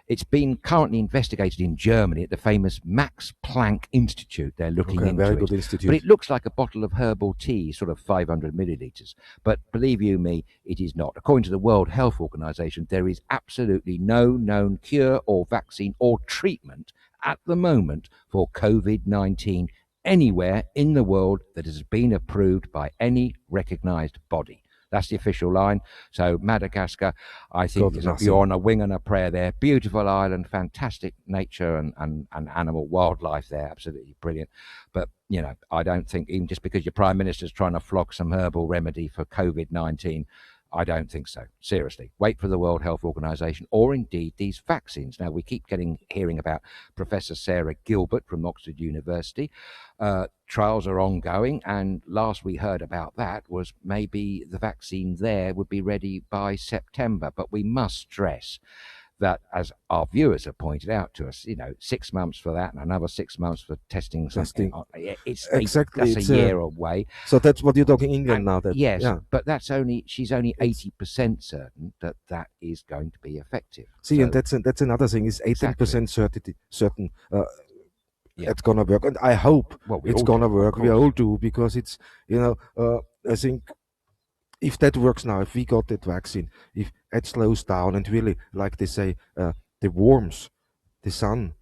It's been currently investigated in Germany at the famous Max Planck Institute. They're looking into very it. good institute. But it looks like a bottle of herbal tea, sort of 500 millilitres. But believe you me, it is not. According to the World Health Organization, there is absolutely no known cure or vaccine or treatment at the moment for COVID-19 anywhere in the world that has been approved by any recognized body. That's the official line. So Madagascar, I think you're on a wing and a prayer there. Beautiful island, fantastic nature and animal wildlife there, absolutely brilliant. But, you know, I don't think, even just because your Prime Minister's trying to flog some herbal remedy for COVID-19, I don't think so. Seriously, wait for the World Health Organization or indeed these vaccines. Now, we keep hearing about Professor Sarah Gilbert from Oxford University. Trials are ongoing, and last we heard about that was maybe the vaccine there would be ready by September. But we must stress that, as our viewers have pointed out to us, 6 months for that and another 6 months for testing something. It's exactly that's a year away. So that's what you're talking England now. Yes, but she's only 80% certain that is going to be effective. See, so, and that's another thing. Is 80% certain. It's gonna work, and I hope it's gonna work. We all do, because it's I think if that works now, if we got that vaccine, if it slows down and really, like they say, the warmth, the sun,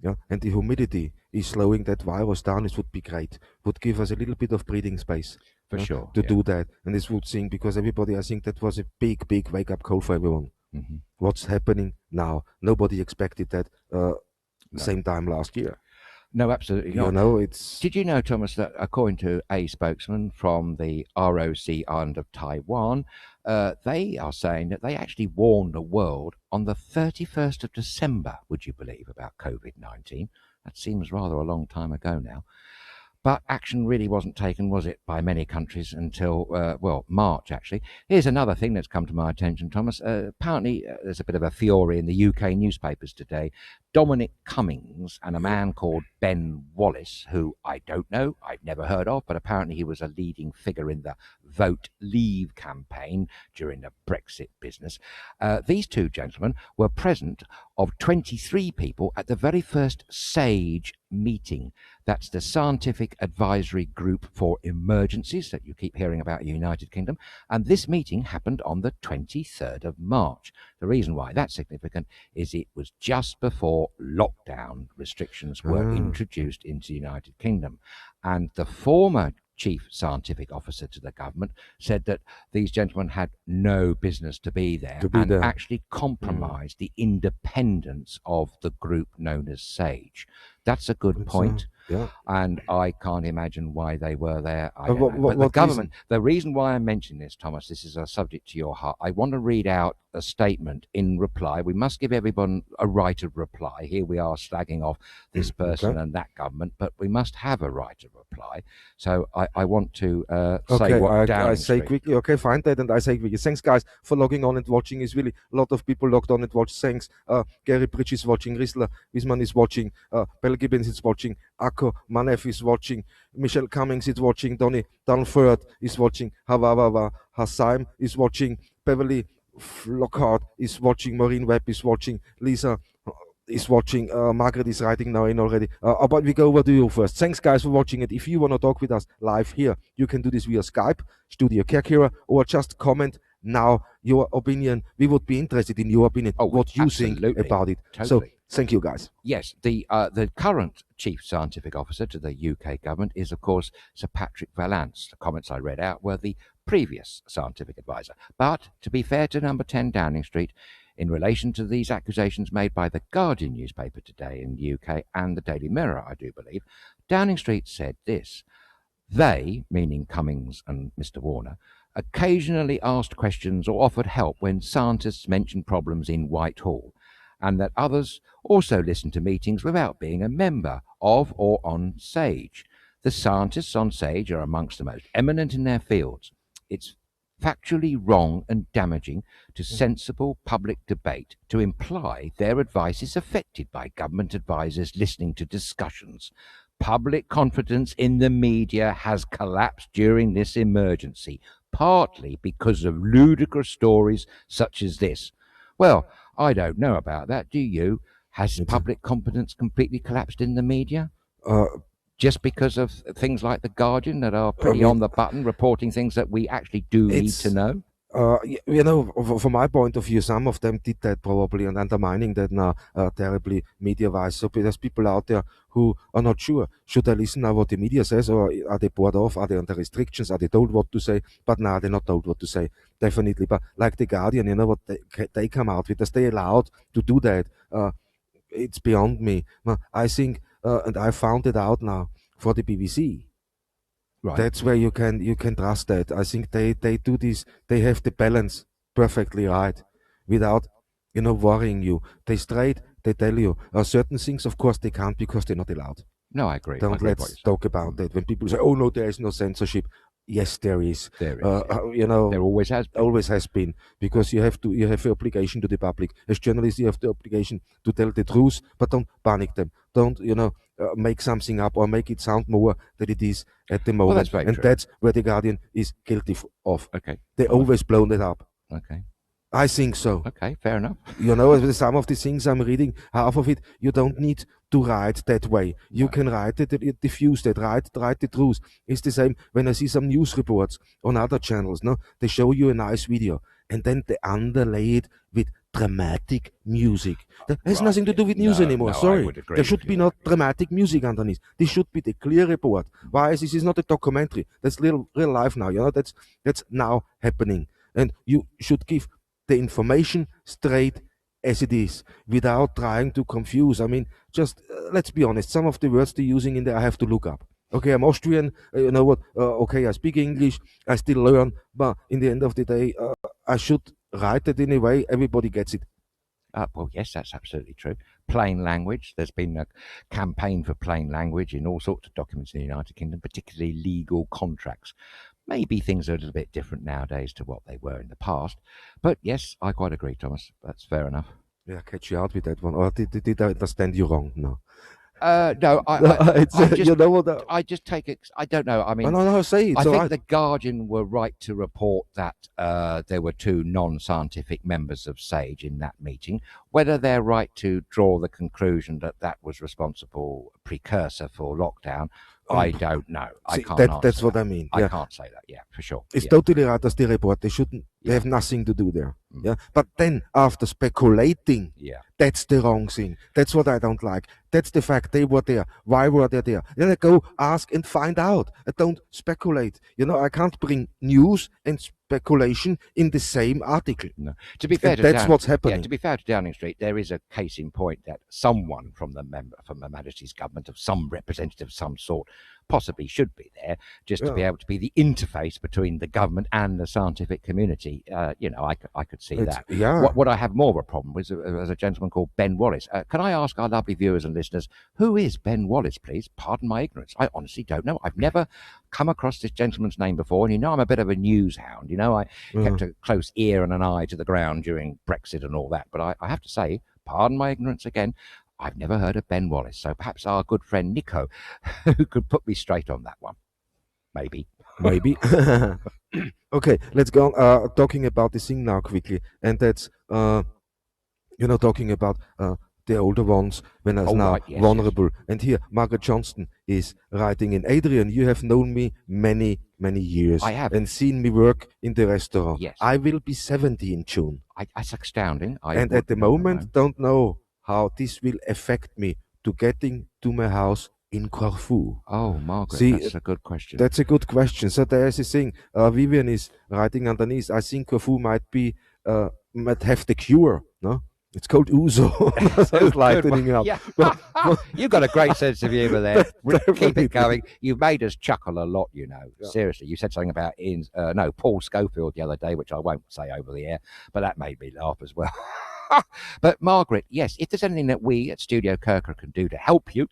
and the humidity is slowing that virus down, it would be great. Would give us a little bit of breathing space for sure to do that, and this would sing, because everybody, I think that was a big wake up call for everyone. Mm-hmm. What's happening now? Nobody expected that same time last year. No, absolutely not. Did you know, Thomas, that according to a spokesman from the ROC island of Taiwan, they are saying that they actually warned the world on the 31st of December, would you believe, about COVID-19? That seems rather a long time ago now. But action really wasn't taken, was it, by many countries until, March, actually. Here's another thing that's come to my attention, Thomas. Apparently, there's a bit of a fury in the UK newspapers today. Dominic Cummings and a man called Ben Wallace, who I don't know, I've never heard of, but apparently he was a leading figure in the Vote Leave campaign during the Brexit business. These two gentlemen were present of 23 people at the very first SAGE meeting. That's the Scientific Advisory Group for Emergencies that you keep hearing about in the United Kingdom. And this meeting happened on the 23rd of March. The reason why that's significant is it was just before lockdown restrictions were introduced into the United Kingdom. And the former chief scientific officer to the government, said that these gentlemen had no business to be there and actually compromised the independence of the group known as SAGE. That's a good point. Yeah. And I can't imagine why they were there. But the government, the reason why I mention this, Thomas, this is a subject to your heart. I want to read out a statement in reply. We must give everyone a right of reply. Here we are slagging off this person and that government, but we must have a right of reply. So I want to say what I say quickly. Okay, fine, Ted, and I say quickly. Thanks, guys, for logging on and watching. Is really a lot of people logged on and watch. Thanks. Gary Bridge is watching. Risler Wiesmann is watching. Bell Gibbons is watching. Akko Manev is watching. Michelle Cummings is watching. Donny Dunford is watching. Havawa Hassaim is watching. Beverly Flockhart is watching. Maureen Webb is watching. Lisa is watching. Margaret is writing now in already. But we go over to you first. Thanks, guys, for watching it. If you want to talk with us live here, you can do this via Skype, StudioKerkyra, or just comment now your opinion. We would be interested in your opinion, what you think about it. Totally. So thank you, guys. Yes, the current chief scientific officer to the UK government is, of course, Sir Patrick Vallance. The comments I read out were the previous scientific advisor. But to be fair to number 10 Downing Street, in relation to these accusations made by the Guardian newspaper today in the UK and the Daily Mirror, I do believe, Downing Street said this: they, meaning Cummings and Mr. Warner, occasionally asked questions or offered help when scientists mentioned problems in Whitehall, and that others also listened to meetings without being a member of or on SAGE. The scientists on SAGE are amongst the most eminent in their fields. It's factually wrong and damaging to sensible public debate to imply their advice is affected by government advisers listening to discussions. Public confidence in the media has collapsed during this emergency, partly because of ludicrous stories such as this. Well, I don't know about that. Do you? Has public confidence completely collapsed in the media? Just because of things like The Guardian that are pretty on the button, reporting things that we actually do need to know? You know, from my point of view, some of them did that probably and undermining that now terribly media-wise. So there's people out there who are not sure. Should I listen now what the media says, or are they bored off? Are they under restrictions? Are they told what to say? But now they're not told what to say, definitely. But like The Guardian, you know what they come out with, as they allowed to do that, it's beyond me. I think, and I found it out now for the BBC. Right. That's where you can trust that. I think they do this. They have the balance perfectly right, without worrying you. They tell you certain things. Of course they can't because they're not allowed. No, I agree. Let's talk about that. When people say, "Oh no, there is no censorship," yes, there is. There is. There always has been. Always has been, because you have the obligation to the public. As journalists, you have the obligation to tell the truth, but don't panic them. Don't make something up or make it sound more than it is at the moment. Well, that's very true. That's where The Guardian is guilty of. Okay. They always blown it up. Okay. I think so. Okay, fair enough. Some of the things I'm reading, half of it, you don't need to write that way. You can write it, diffuse that, write the truth. It's the same when I see some news reports on other channels. No, they show you a nice video and then they underlay it with dramatic music. That has nothing to do with news anymore. Sorry, there should be not dramatic music underneath. This should be the clear report. Why this is not a documentary? That's real life now. That's now happening, and you should give the information straight as it is, without trying to confuse. I mean, just let's be honest. Some of the words they're using in there, I have to look up. Okay, I'm Austrian. You know what? Okay, I speak English. I still learn. But in the end of the day, I should write it in a way everybody gets it. Well, yes, that's absolutely true. Plain language. There's been a campaign for plain language in all sorts of documents in the United Kingdom, particularly legal contracts. Maybe things are a little bit different nowadays to what they were in the past. But yes, I quite agree, Thomas. That's fair enough. Yeah, catch you out with that one. Or did I understand you wrong? No. No, I just take it. I don't know. I mean, no, say it. I think the Guardian were right to report that there were two non-scientific members of SAGE in that meeting. Whether they're right to draw the conclusion that that was responsible precursor for lockdown, I don't know. I can't answer That's what that. I mean. I can't say that. Yeah, for sure. It's totally right as the report. They shouldn't. They have nothing to do there. Yeah. But then after speculating, that's the wrong thing. That's what I don't like. That's the fact they were there. Why were they there? Then go ask and find out. Don't speculate. I can't bring news and speculation in the same article. No. To be fair, that's what's happening. Yeah, to be fair to Downing Street, there is a case in point that someone from the Majesty's government, of some representative of some sort, possibly should be there, just to be able to be the interface between the government and the scientific community. I could see that. What I have more of a problem with is a gentleman called Ben Wallace. Can I ask our lovely viewers and listeners, who is Ben Wallace, please? Pardon my ignorance. I honestly don't know. I've never come across this gentleman's name before, and I'm a bit of a news hound. I kept a close ear and an eye to the ground during Brexit and all that. But I have to say, pardon my ignorance again, I've never heard of Ben Wallace, so perhaps our good friend Nico who could put me straight on that one. Maybe. Okay, let's go on talking about this thing now quickly, and that's talking about the older ones when I was vulnerable. And here, Margaret Johnston is writing in, Adrian, you have known me many years. I have. And seen me work in the restaurant. Yes. I will be 70 in June. That's astounding. And at the moment, don't know how this will affect me to getting to my house in Corfu. Oh, Margaret, that's a good question. That's a good question. So there's a thing. Vivian is writing underneath, I think Corfu might have the cure, no? It's called Uzo. It's lightening up. Yeah. You've got a great sense of humour there. Keep it going. You've made us chuckle a lot, Yeah. Seriously, you said something about Paul Schofield the other day, which I won't say over the air, but that made me laugh as well. But Margaret, yes, if there's anything that we at StudioKerkyra can do to help you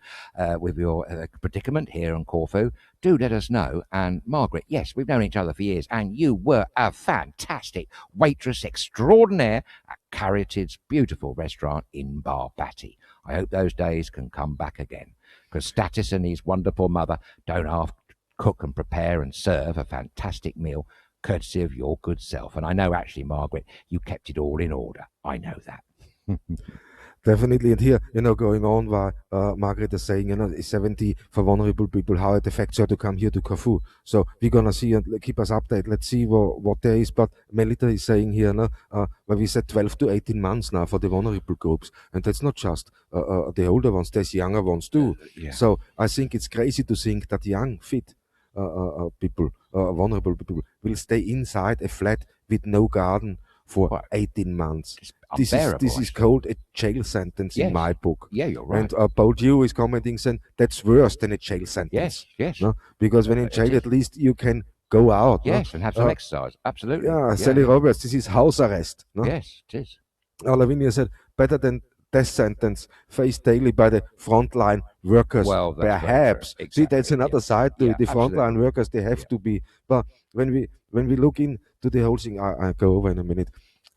with your predicament here on Corfu, do let us know. And Margaret, yes, we've known each other for years, and you were a fantastic waitress extraordinaire at Caryatid's beautiful restaurant in Barbati. I hope those days can come back again, because Status and his wonderful mother don't half cook and prepare and serve a fantastic meal, courtesy of your good self. And I know, actually, Margaret, you kept it all in order. I know that. Definitely. And here, going on while Margaret is saying, 70 for vulnerable people, how it affects her to come here to Corfu. So we're going to see and keep us updated. Let's see what there is. But Melita is saying here, where we said 12 to 18 months now for the vulnerable groups. And that's not just the older ones, there's younger ones too. So I think it's crazy to think that young, fit people, vulnerable people, will stay inside a flat with no garden for 18 months. This is called a jail sentence in my book. Yeah, you're right. And Bourdieu is commenting saying that's worse than a jail sentence. Yes. No? Because when in jail, at least you can go out. Yes, and have some exercise. Absolutely. Yeah, Sally Roberts, this is house arrest. No? Yes, it is. Lavinia said, better than death sentence faced daily by the frontline workers. Well, perhaps. Exactly. See, that's another side to the frontline workers. They have to be. But when we look into the whole thing, I go over in a minute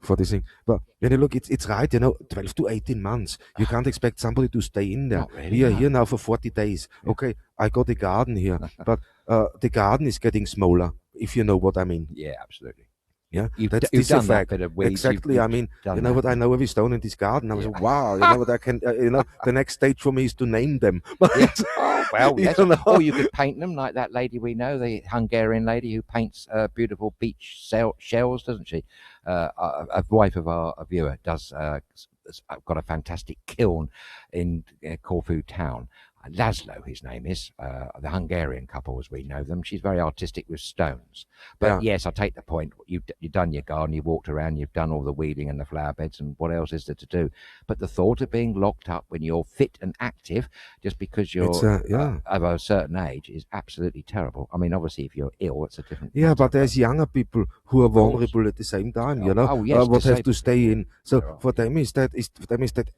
for this thing. But when you look, it's right, 12 to 18 months. You can't expect somebody to stay in there. Really, we are here now for 40 days. Yeah. Okay, I got a garden here, but the garden is getting smaller, if you know what I mean. Yeah, absolutely. Yeah, you've done a fact. Exactly. I mean, what I know every stone in this garden. I was like, wow. What I can. The next stage for me is to name them. Oh well, yes. Or you could paint them like that lady we know, the Hungarian lady who paints beautiful beach shells, doesn't she? A wife of our viewer does. Got a fantastic kiln in Corfu town. Laszlo, his name is, the Hungarian couple as we know them. She's very artistic with stones. But yes, I take the point. You've done your garden, you've walked around, you've done all the weeding and the flower beds, and what else is there to do? But the thought of being locked up when you're fit and active, just because you're of a certain age, is absolutely terrible. I mean, obviously, if you're ill, it's a different. Yeah, but there's younger people who are vulnerable at the same time. What have to stay in. So for them is that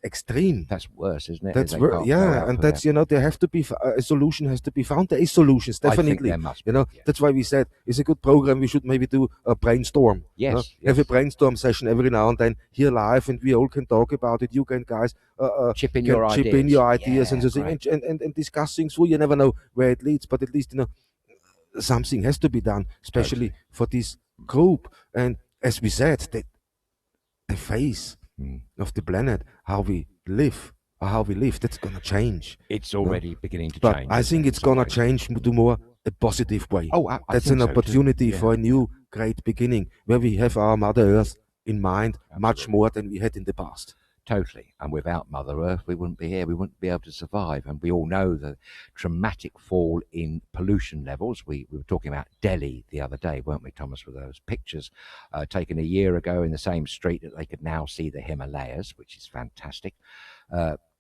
extreme. That's worse, isn't it? That's worse. Yeah, and that's there have to be a solution has to be found. There is solutions, definitely. I think there must be, That's why we said it's a good program. We should maybe do a brainstorm. Yes, have a brainstorm session every now and then here live, and we all can talk about it. You can guys chip in your ideas and so and discuss things. Well, you never know where it leads, but at least something has to be done, especially for this group. And as we said, the face of the planet, how we live. how we live. That's gonna change. It's already beginning to but change. I think it's gonna change to more a positive way. Oh, that's an opportunity for a new great beginning where we have our Mother Earth in mind much more than we had in the past. Totally. And without Mother Earth, we wouldn't be here. We wouldn't be able to survive. And we all know the dramatic fall in pollution levels. We were talking about Delhi the other day, weren't we, Thomas, with those pictures taken a year ago in the same street that they could now see the Himalayas, which is fantastic.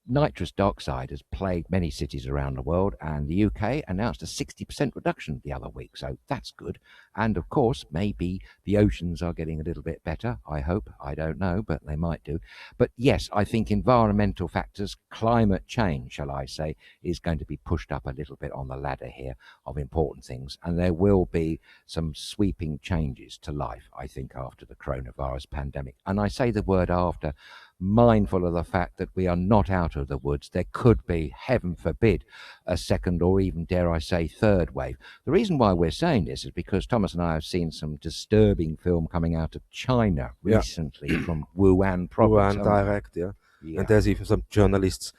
Nitrous dioxide has plagued many cities around the world, and the UK announced a 60% reduction the other week, so that's good. And of course, maybe the oceans are getting a little bit better, I hope. I don't know, but they might do. But yes, I think environmental factors, climate change, shall I say, is going to be pushed up a little bit on the ladder here of important things, and there will be some sweeping changes to life, I think, after the coronavirus pandemic. And I say the word after, mindful of the fact that we are not out of the woods. There could be, heaven forbid, a second or even, dare I say, third wave. The reason why we're saying this is because Thomas and I have seen some disturbing film coming out of China recently from Wuhan province. Wuhan direct, and there's even some journalists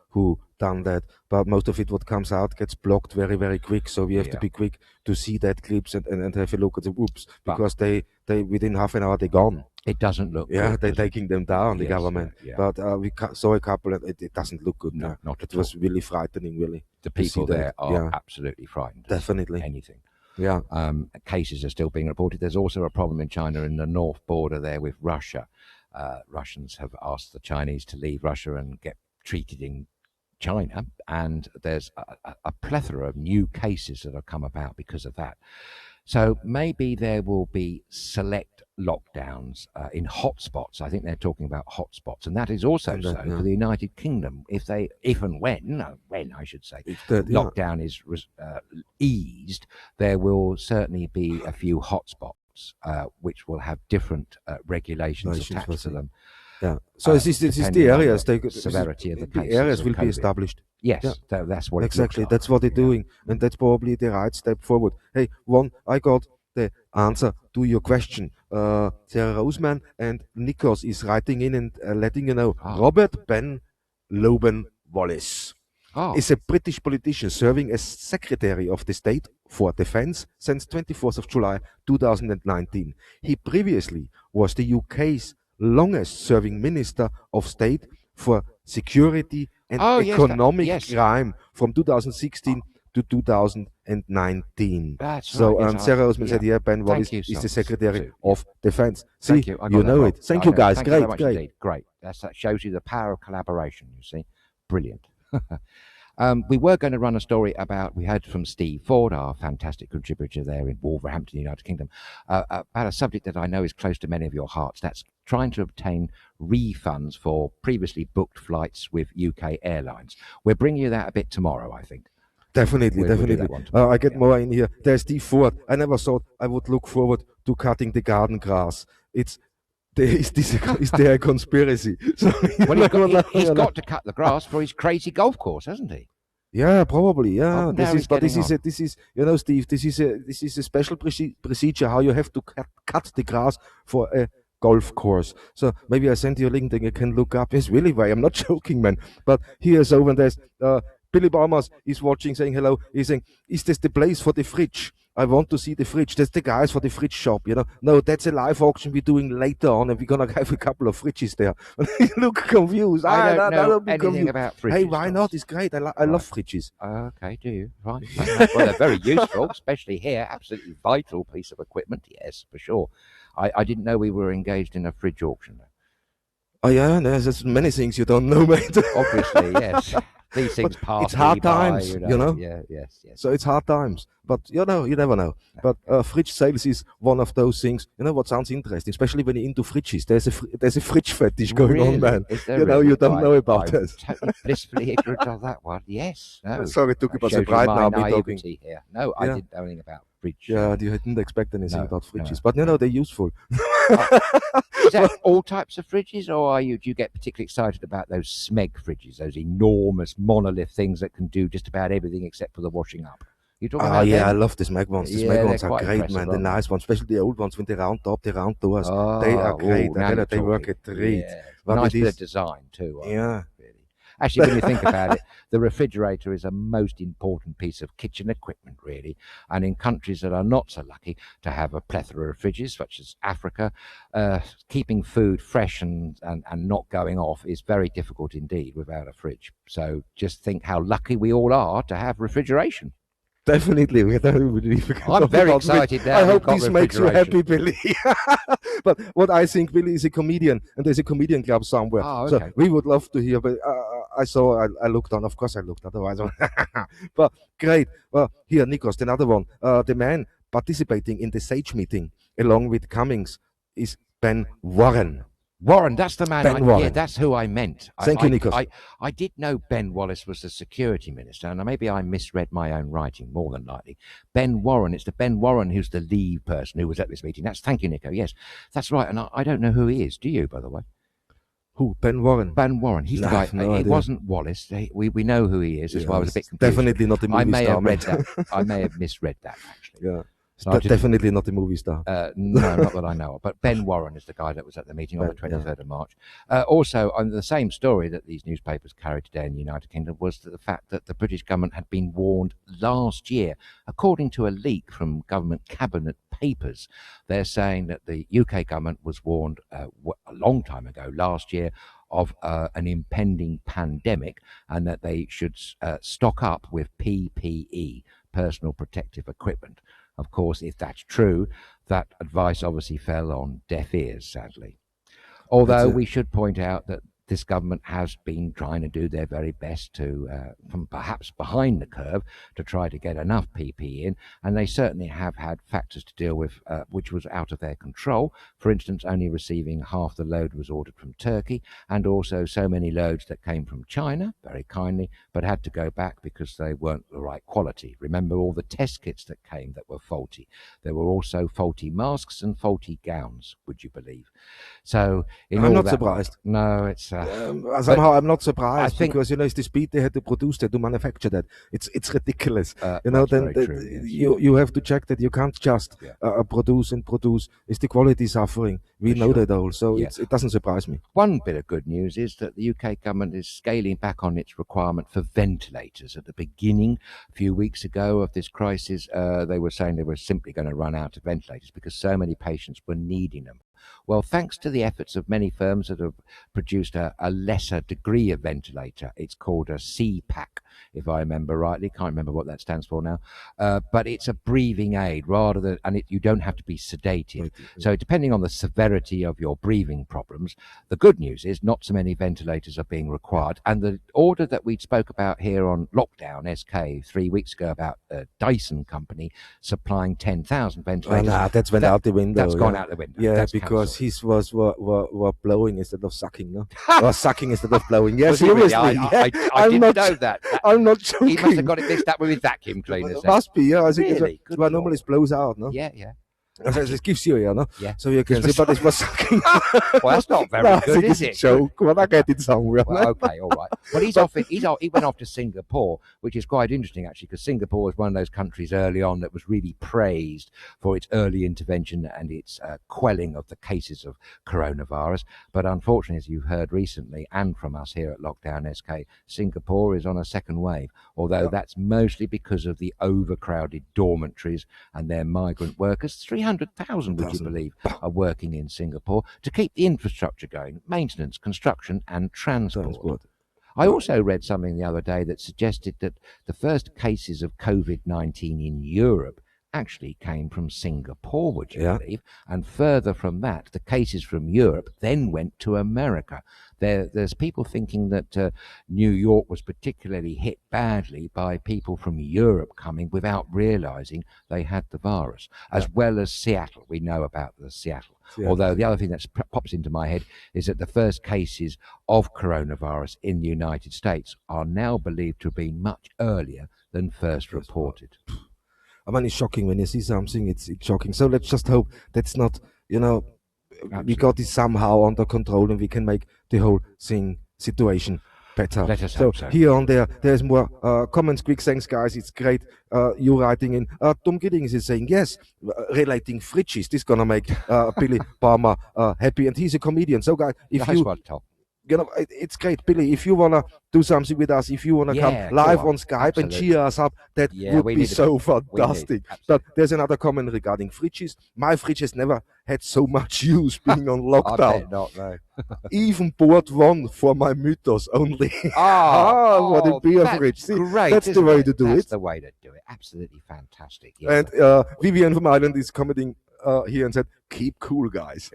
who done that, but most of it what comes out gets blocked very, very quick, so we have to be quick to see that clips and have a look at the whoops, because they within half an hour they're gone. It doesn't look good. Yeah, they're taking them down, the government. But we saw a couple, and it doesn't look good. No, not at all. It was really frightening, really. The people there are absolutely frightened. Definitely. Anything. Yeah. Cases are still being reported. There's also a problem in China in the north border there with Russia. Russians have asked the Chinese to leave Russia and get treated in China, and there's a plethora of new cases that have come about because of that. So maybe there will be select lockdowns in hotspots. I think they're talking about hotspots, and that is also so for the United Kingdom. If and when I should say, lockdown is eased, there will certainly be a few hotspots which will have different regulations attached to them. Yeah. So this is the areas. The severity of the cases. The areas will be established. Yes, that's what exactly. It looks like. That's what they're doing, and that's probably the right step forward. Hey, I got the answer to your question. Sarah Roseman and Nikos is writing in and letting you know. Robert Ben Loban Wallace is a British politician serving as Secretary of the State for Defence since 24th of July 2019. He previously was the UK's longest-serving Minister of State for Security and Economic Crime from 2016 to 2019. So Sarah Osman said, Ben Wallace is the Secretary of Defence. See, you know it. Thank you, guys. Great. That shows you the power of collaboration, you see. Brilliant. We were going to run a story we heard from Steve Ford, our fantastic contributor there in Wolverhampton, United Kingdom, about a subject that I know is close to many of your hearts. That's trying to obtain refunds for previously booked flights with UK airlines. We'll bring you that a bit tomorrow, I think. Definitely. I get more in here. There's Steve Ford. I never thought I would look forward to cutting the garden grass. Is there a conspiracy? So, he's got to cut the grass for his crazy golf course, hasn't he? Yeah, probably. Yeah, this is Steve. This is a special procedure how you have to cut the grass for a golf course. So maybe I send you a link that you can look up. It's really way. I'm not joking, man. But here's over there's Billy Balmers is watching, saying hello. He's saying, "Is this the place for the fridge? I want to see the fridge. That's the guys for the fridge shop, No, that's a live auction we're doing later on, and we're gonna have a couple of fridges there." You look confused. I don't know anything about fridges. Hey, why not? It's great. I love fridges. Okay, do you? Right. Well, they're very useful, especially here. Absolutely vital piece of equipment. Yes, for sure. I didn't know we were engaged in a fridge auction. Oh yeah, there's many things you don't know, mate. Obviously, yes. These things pass. It's hard times, Yeah, yes. So it's hard times, but you never know. But fridge sales is one of those things. What sounds interesting, especially when you're into fridges. There's a fridge fetish going on, man. You don't know about that. Totally blissfully ignorant of that one. Yes. No. Sorry, it took you by surprise now. Me talking here. No, I didn't know anything about fridge. Yeah, you didn't expect anything about fridges, but they're useful. Is that all types of fridges, or do you get particularly excited about those Smeg fridges, those enormous monolith things that can do just about everything except for the washing up? You talking about them? I love the Smeg ones. The Smeg ones are great, man. The nice ones, especially the old ones with the round top, the round doors. They are great. They work a treat. Yeah. Nice bit of design too. Yeah. Really. Actually, when you think about it, the refrigerator is a most important piece of kitchen equipment, really. And in countries that are not so lucky to have a plethora of fridges, such as Africa, keeping food fresh and not going off is very difficult indeed without a fridge. So just think how lucky we all are to have refrigeration. Definitely. I'm very excited now. I hope this makes you happy, Billy. But what I think, Billy is a comedian, and there's a comedian club somewhere. Oh, okay. So we would love to hear, but I looked on. Of course I looked, otherwise. But great. Well, here, Nikos, another one. The man participating in the SAGE meeting, along with Cummings, is Ben Warren. Warren, that's the man. Yeah, that's who I meant. Thank you, Nikos. I did know Ben Wallace was the security minister, and maybe I misread my own writing, more than likely. Ben Warren, it's the Ben Warren who's the lead person who was at this meeting. Thank you, Nico. Yes, that's right. And I don't know who he is. Do you, by the way? Who? Ben Warren? Ben Warren. He's the guy. It wasn't Wallace. We know who he is. That's why I was a bit confused. Definitely not the movie star. Have read that. I may have misread that, actually. Yeah. So definitely not the movie star. No, not that I know of. But Ben Warren is the guy that was at the meeting on the 23rd of March. Also, on the same story that these newspapers carried today in the United Kingdom was the fact that the British government had been warned last year, according to a leak from government cabinet papers. They're saying that the UK government was warned a long time ago, last year, of an impending pandemic, and that they should stock up with PPE, personal protective equipment. Of course, if that's true, that advice obviously fell on deaf ears, sadly. Although we should point out that this government has been trying to do their very best to, from perhaps behind the curve, to try to get enough PPE in, and they certainly have had factors to deal with which was out of their control. For instance, only receiving half the load was ordered from Turkey, and also so many loads that came from China, very kindly, but had to go back because they weren't the right quality. Remember all the test kits that came that were faulty. There were also faulty masks and faulty gowns, would you believe? So I'm not surprised. No, it's somehow I'm not surprised, because it's the speed they had to produce that, to manufacture that. It's ridiculous. You have to check that you can't just produce. Is the quality suffering? We know that all, so it doesn't surprise me. One bit of good news is that the UK government is scaling back on its requirement for ventilators. At the beginning, a few weeks ago of this crisis, they were saying they were simply going to run out of ventilators because so many patients were needing them. Well, thanks to the efforts of many firms that have produced a lesser degree of ventilator, it's called a CPAC, if I remember rightly. Can't remember what that stands for now. But it's a breathing aid rather than, and you don't have to be sedated. So depending on the severity of your breathing problems, the good news is not so many ventilators are being required. And the order that we spoke about here on Lockdown SK 3 weeks ago about Dyson company supplying 10,000 ventilators. Oh, no, that's went out the window. That's gone out the window. Yeah, that's because his were blowing instead of sucking, no? Or sucking instead of blowing. Yes, really? seriously. I didn't know that. I'm not joking. He must have got it mixed up with his vacuum cleaners. Must be, yeah. I think really? well, normally it blows out, no? Yeah, yeah. It gives you, no? Yeah. So you can see, but it was sucking. Well, that's not very good, is it? Joke. Well, I get it somewhere. Well, okay, all right. Well, he went off to Singapore, which is quite interesting, actually, because Singapore was one of those countries early on that was really praised for its early intervention and its quelling of the cases of coronavirus. But unfortunately, as you've heard recently, and from us here at Lockdown SK, Singapore is on a second wave, although that's mostly because of the overcrowded dormitories and their migrant workers. 300,000, would you believe, are working in Singapore to keep the infrastructure going, maintenance, construction and transport. I also read something the other day that suggested that the first cases of COVID-19 in Europe actually came from Singapore, would you believe? And further from that, the cases from Europe then went to America. There's people thinking that New York was particularly hit badly by people from Europe coming without realizing they had the virus, as well as Seattle. We know about the Seattle. Although the other thing that pops into my head is that the first cases of coronavirus in the United States are now believed to have been much earlier than first reported. I mean, it's shocking when you see something. It's shocking. So let's just hope that's not, Absolutely. we got this somehow under control and we can make the whole situation better. Let us hope so. Here on there's more comments. Quick thanks, guys. It's great. You writing in. Tom Giddings is saying yes, relating fridges. This gonna make Billy Palmer happy, and he's a comedian. So, guys, if nice one, Tom. it's great, Billy. If you wanna do something with us, if you wanna come live on Skype and cheer us up, that would be so fantastic. But there's another comment regarding fridges. My fridge has never had so much use being on lockdown. I bet not, no. Even bought one for my mythos only. What a beer fridge! See, great, that's the way to do it. That's the way to do it. Absolutely fantastic. Yeah. And Vivian from Ireland is commenting here and said, "Keep cool, guys."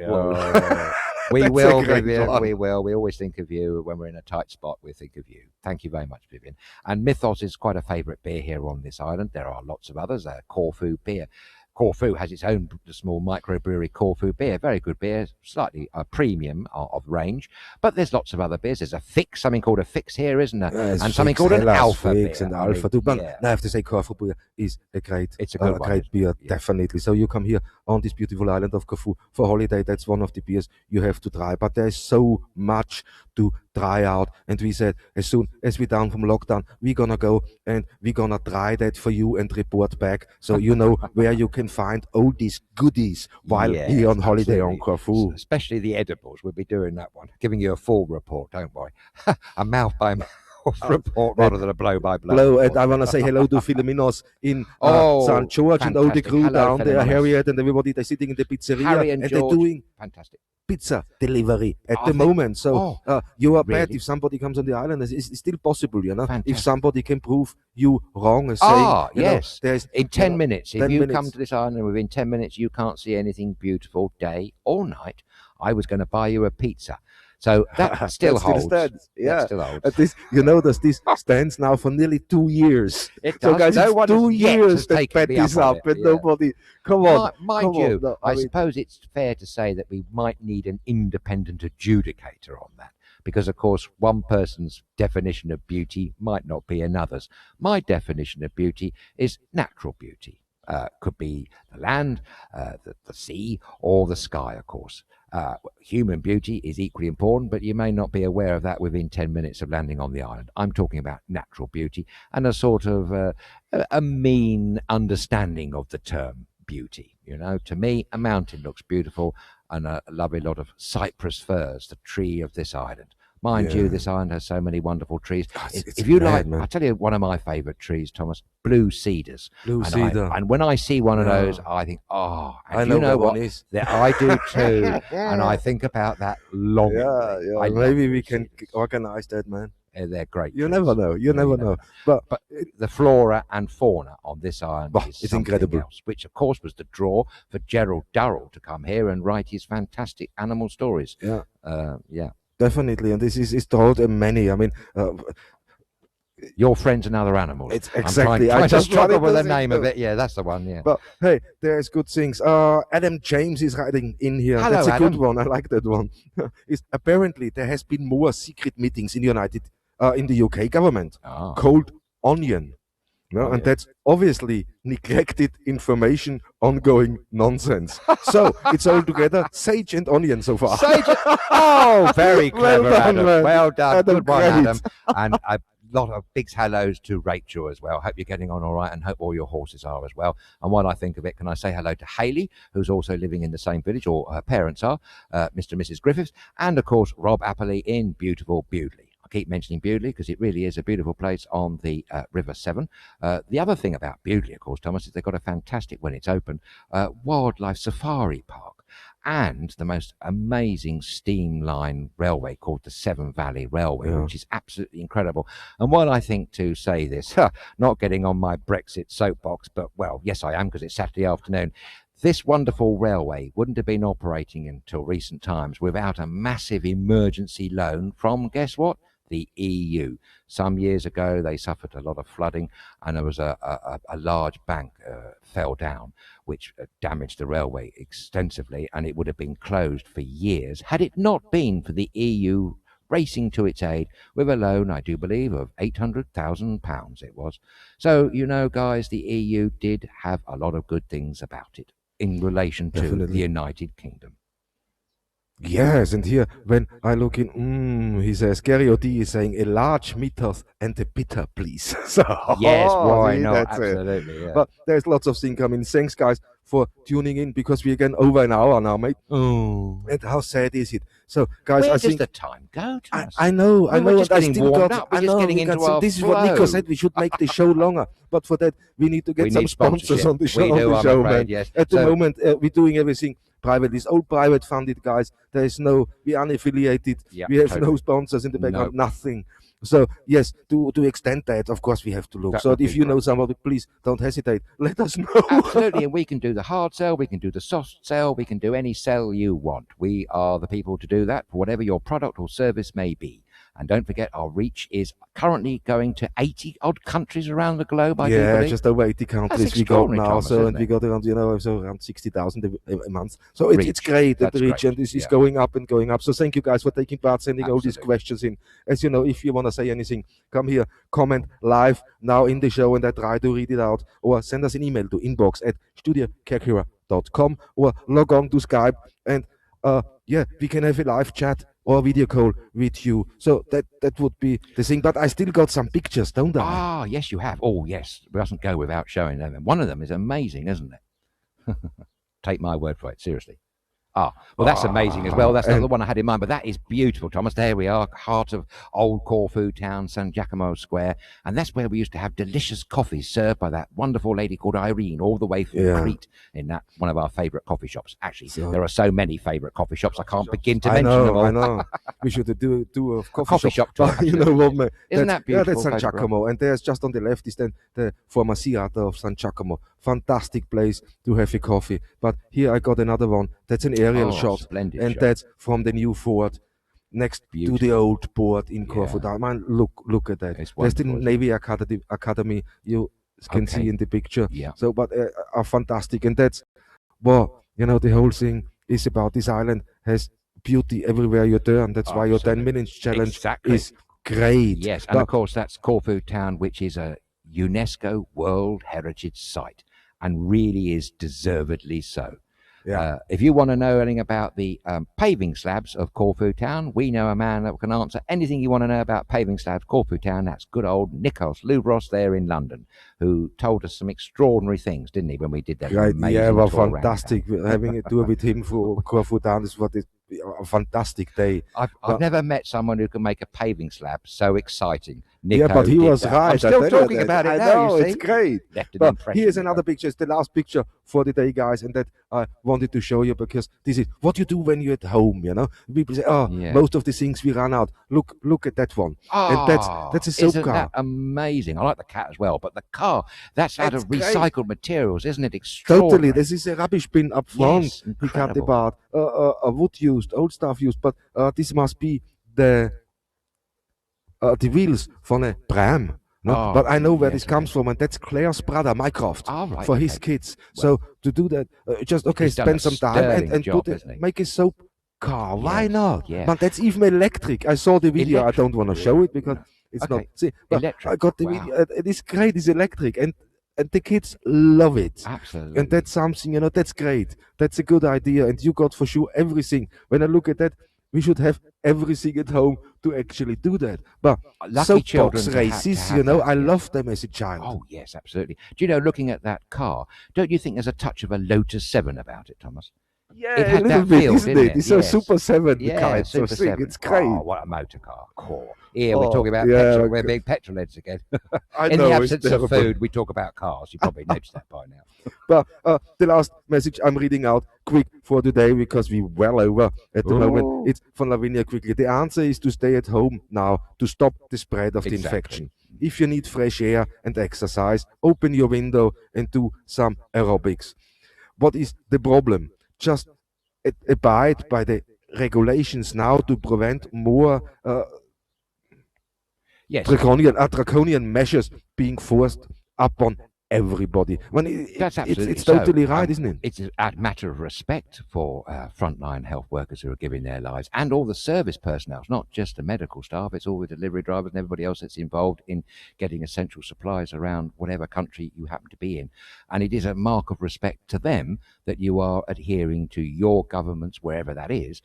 We will, Vivian. We will. We always think of you when we're in a tight spot. We think of you. Thank you very much, Vivian. And Mythos is quite a favourite beer here on this island. There are lots of others. Corfu beer. Corfu has its own small microbrewery, Corfu beer. Very good beer, slightly a premium of range. But there's lots of other beers. There's a Fix, something called a Fix here, isn't there? And Fix, something called an Alpha Fix beer. And Alpha too. But I have to say, Corfu beer is a great, great beer, definitely. So you come here on this beautiful island of Corfu for holiday. That's one of the beers you have to try. But there's so much to try out, and we said as soon as we're down from lockdown, we're gonna go and we're gonna try that for you and report back, so you know where you can find all these goodies while here on holiday on Corfu. Especially the edibles. We'll be doing that one, giving you a full report, don't worry. A mouth by mouth report rather than a blow by blow. And I want to say hello to Philomenos in St. George and all the crew down there, Harriet and everybody. They're sitting in the pizzeria and they're doing pizza delivery at the moment. So you are bad if somebody comes on the island. It's still possible, you know. If somebody can prove you wrong and saying, yes, there's in 10 minutes. If you come to this island and within 10 minutes you can't see anything beautiful day or night, I was going to buy you a pizza. So that still holds. Yeah, still holds. At least, you know, this stands now for nearly 2 years. It does. So guys, it's 2 years that bet this up, and nobody. Come on, mind you. No, I suppose it's fair to say that we might need an independent adjudicator on that, because of course one person's definition of beauty might not be another's. My definition of beauty is natural beauty. Could be the land, the sea, or the sky, of course. Human beauty is equally important, but you may not be aware of that within 10 minutes of landing on the island. I'm talking about natural beauty and a sort of a mean understanding of the term beauty. You know, to me, a mountain looks beautiful and a lovely lot of cypress firs, the tree of this island. Mind you, this island has so many wonderful trees. If you like, I'll tell you one of my favourite trees, Thomas, blue cedars. Blue cedar. And when I see one of those, I think, I know what one is. That I do too. And I think about that long. Maybe we can organise that, man. They're great. You never know. You never know. But the flora and fauna on this island is incredible. Else, which, of course, was the draw for Gerald Durrell to come here and write his fantastic animal stories. Definitely, and this is told in many. I mean, Your Friends and Other Animals. It's exactly. I just struggle with the name of it. Yeah, that's the one. Yeah. But hey, there's good things. Adam James is writing in here. Hello, that's a Adam. good one. I like that one. Apparently there has been more secret meetings in the UK government. Cold onion. And that's obviously neglected information, ongoing nonsense. So it's all together sage and onion so far. Very clever, well done, Adam. Man. Well done. Adam, good one, great. Adam. And a lot of big hellos to Rachel as well. Hope you're getting on all right, and hope all your horses are as well. And while I think of it, can I say hello to Hayley, who's also living in the same village, or her parents are, Mr. and Mrs. Griffiths, and of course Rob Appley in beautiful Bewdley. Keep mentioning Bewdley because it really is a beautiful place on the River Severn. The other thing about Bewdley, of course, Thomas, is they've got a fantastic, when it's open, wildlife safari park and the most amazing steam line railway called the Severn Valley Railway, which is absolutely incredible. And while I think to say this, not getting on my Brexit soapbox, but, well, yes, I am, because it's Saturday afternoon. This wonderful railway wouldn't have been operating until recent times without a massive emergency loan from, guess what? The EU. Some years ago, they suffered a lot of flooding, and there was a large bank fell down, which damaged the railway extensively, and it would have been closed for years had it not been for the EU racing to its aid with a loan, I do believe, of £800,000 it was. So, you know, guys, the EU did have a lot of good things about it in relation to the United Kingdom. Yes, and here, when I look in, he says, Gary O'D is saying, a large mythos and a bitter, please. So, yes, why not? Absolutely. Yeah. But there's lots of things coming. Thanks, guys, for tuning in, because we're again over an hour now, mate. And how sad is it? So, guys, Where I does think the time go, Thomas? I know, We're just and I getting still warmed got, up. We're I just know, getting we into got some, our this is what Nico flow. said, we should make the show longer, but for that, we need to get some need sponsors on the show, We do, I'm afraid, man. yes. At the moment, we're doing everything private. It's all private funded, guys. There is no, we're unaffiliated. We have no sponsors in the background, nothing. So yes, to extend that, of course, we have to look. That so if you know somebody, please don't hesitate. Let us know. Absolutely, and we can do the hard sell, we can do the soft sell, we can do any sell you want. We are the people to do that for whatever your product or service may be. And don't forget, our reach is currently going to 80 odd countries around the globe. I do believe. Just over 80 countries we got now. Thomas, so and we got around, around 60,000 a month. So it's great that the reach, and this is going up and going up. So thank you guys for taking part, sending all these questions in. As you know, if you want to say anything, come here, comment live now in the show, and I try to read it out, or send us an email to inbox@StudioKerkyra.com, or log on to Skype, and we can have a live chat or video call with you. So that would be the thing. But I still got some pictures, don't I? Ah, yes, you have. Oh, yes. It doesn't go without showing them. And one of them is amazing, isn't it? Take my word for it, seriously. Ah, well, that's amazing as well. That's not the one I had in mind, but that is beautiful, Thomas. There we are, heart of old Corfu town, San Giacomo Square, and that's where we used to have delicious coffees served by that wonderful lady called Irene, all the way from Crete, in that one of our favourite coffee shops. Actually, there are so many favourite coffee shops, I can't begin to mention them all. I know. We should do a coffee shop tour. You know what, man? Isn't that beautiful? Yeah, that's San Giacomo, and there's just on the left is then the former theater of San Giacomo. Fantastic place to have a coffee. But here I got another one. That's an aerial shot. And that's from the new fort next to the old port in Corfu. Man, look at that. There's the Navy Academy you can see in the picture. So, but are fantastic. And that's, well, the whole thing is about this island has beauty everywhere you turn. That's why your 10 minutes challenge is great. Yes, and of course that's Corfu town, which is a UNESCO World Heritage Site, and really is deservedly so. If you want to know anything about the paving slabs of Corfu town, we know a man that can answer anything you want to know about paving slabs Corfu town. That's good old Nikos Louvros there in London, who told us some extraordinary things, didn't he, when we did that amazing well, tour fantastic. Having a tour with him for Corfu town is what is a fantastic day. I've never met someone who can make a paving slab so exciting. Nico but he was right. I'm still talking about it now, you see. It's great. But here's another picture. It's the last picture for the day, guys, and that I wanted to show you because this is what you do when you're at home, People say, most of the things we run out. Look at that one. And that's a soap car. That amazing? I like the cat as well, but the car, that's out of recycled materials, isn't it? Extraordinary. Totally. This is a rubbish bin up front. He cut apart. Wood used, old stuff used, but this must be the wheels from a pram. But I know where this comes from, and that's Claire's brother, Mycroft, for his kids. Well, so to do that, spend some time and make a soap car. Why not? But that's even electric. I saw the video. I don't want to show it because it's not. See, but electric. I got the video. It is great. It's electric, and the kids love it. Absolutely. And that's something, that's great. That's a good idea. And you got for sure everything. When I look at that, we should have everything at home to actually do that. But soapbox races, I loved them as a child. Oh, yes, absolutely. Do you know, looking at that car, don't you think there's a touch of a Lotus 7 about it, Thomas? Yeah, it had a little bit, isn't it? It's a Super 7 kind of thing. It's great. Oh, what a motor car. Cool. Here, we're talking about petrol. We're being petrol heads again. In the absence of food, we talk about cars. You probably noticed that by now. But the last message I'm reading out quick for today, because we're well over at the moment. It's from Lavinia quickly. The answer is to stay at home now to stop the spread of the infection. If you need fresh air and exercise, open your window and do some aerobics. What is the problem? Just abide by the regulations now to prevent more draconian measures being forced upon everybody. That's absolutely it's totally right, isn't it? It's a matter of respect for frontline health workers who are giving their lives, and all the service personnel. It's not just the medical staff, it's all the delivery drivers and everybody else that's involved in getting essential supplies around whatever country you happen to be in. And it is a mark of respect to them that you are adhering to your government's, wherever that is,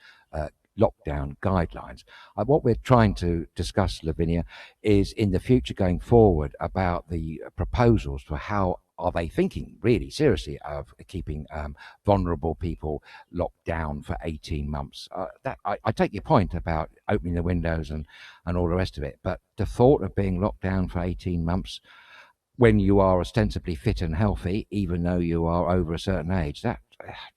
lockdown guidelines. What we're trying to discuss, Lavinia, is in the future going forward about the proposals for how are they thinking really seriously of keeping vulnerable people locked down for 18 months? I take your point about opening the windows and all the rest of it, but the thought of being locked down for 18 months when you are ostensibly fit and healthy, even though you are over a certain age, that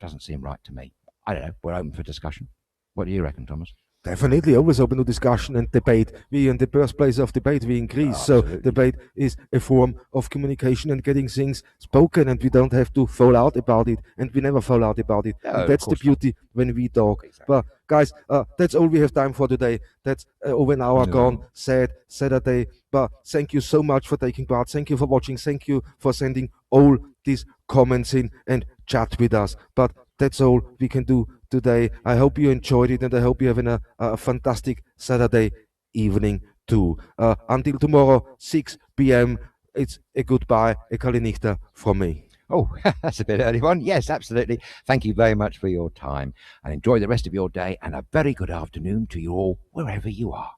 doesn't seem right to me. I don't know. We're open for discussion. What do you reckon, Thomas? Definitely always open to discussion and debate. We in the birthplace of debate, we in Greece. So debate is a form of communication and getting things spoken, and we don't have to fall out about it, and we never fall out about it. No, and that's the beauty when we talk. Exactly. But guys, that's all we have time for today. That's over an hour gone, sad Saturday. But thank you so much for taking part. Thank you for watching. Thank you for sending all these comments in and chat with us. But that's all we can do today. I hope you enjoyed it, and I hope you're having a fantastic Saturday evening too. Until tomorrow, 6 p.m., it's a goodbye, a Kalinichta from me. Oh, that's a bit early one. Yes, absolutely. Thank you very much for your time, and enjoy the rest of your day, and a very good afternoon to you all, wherever you are.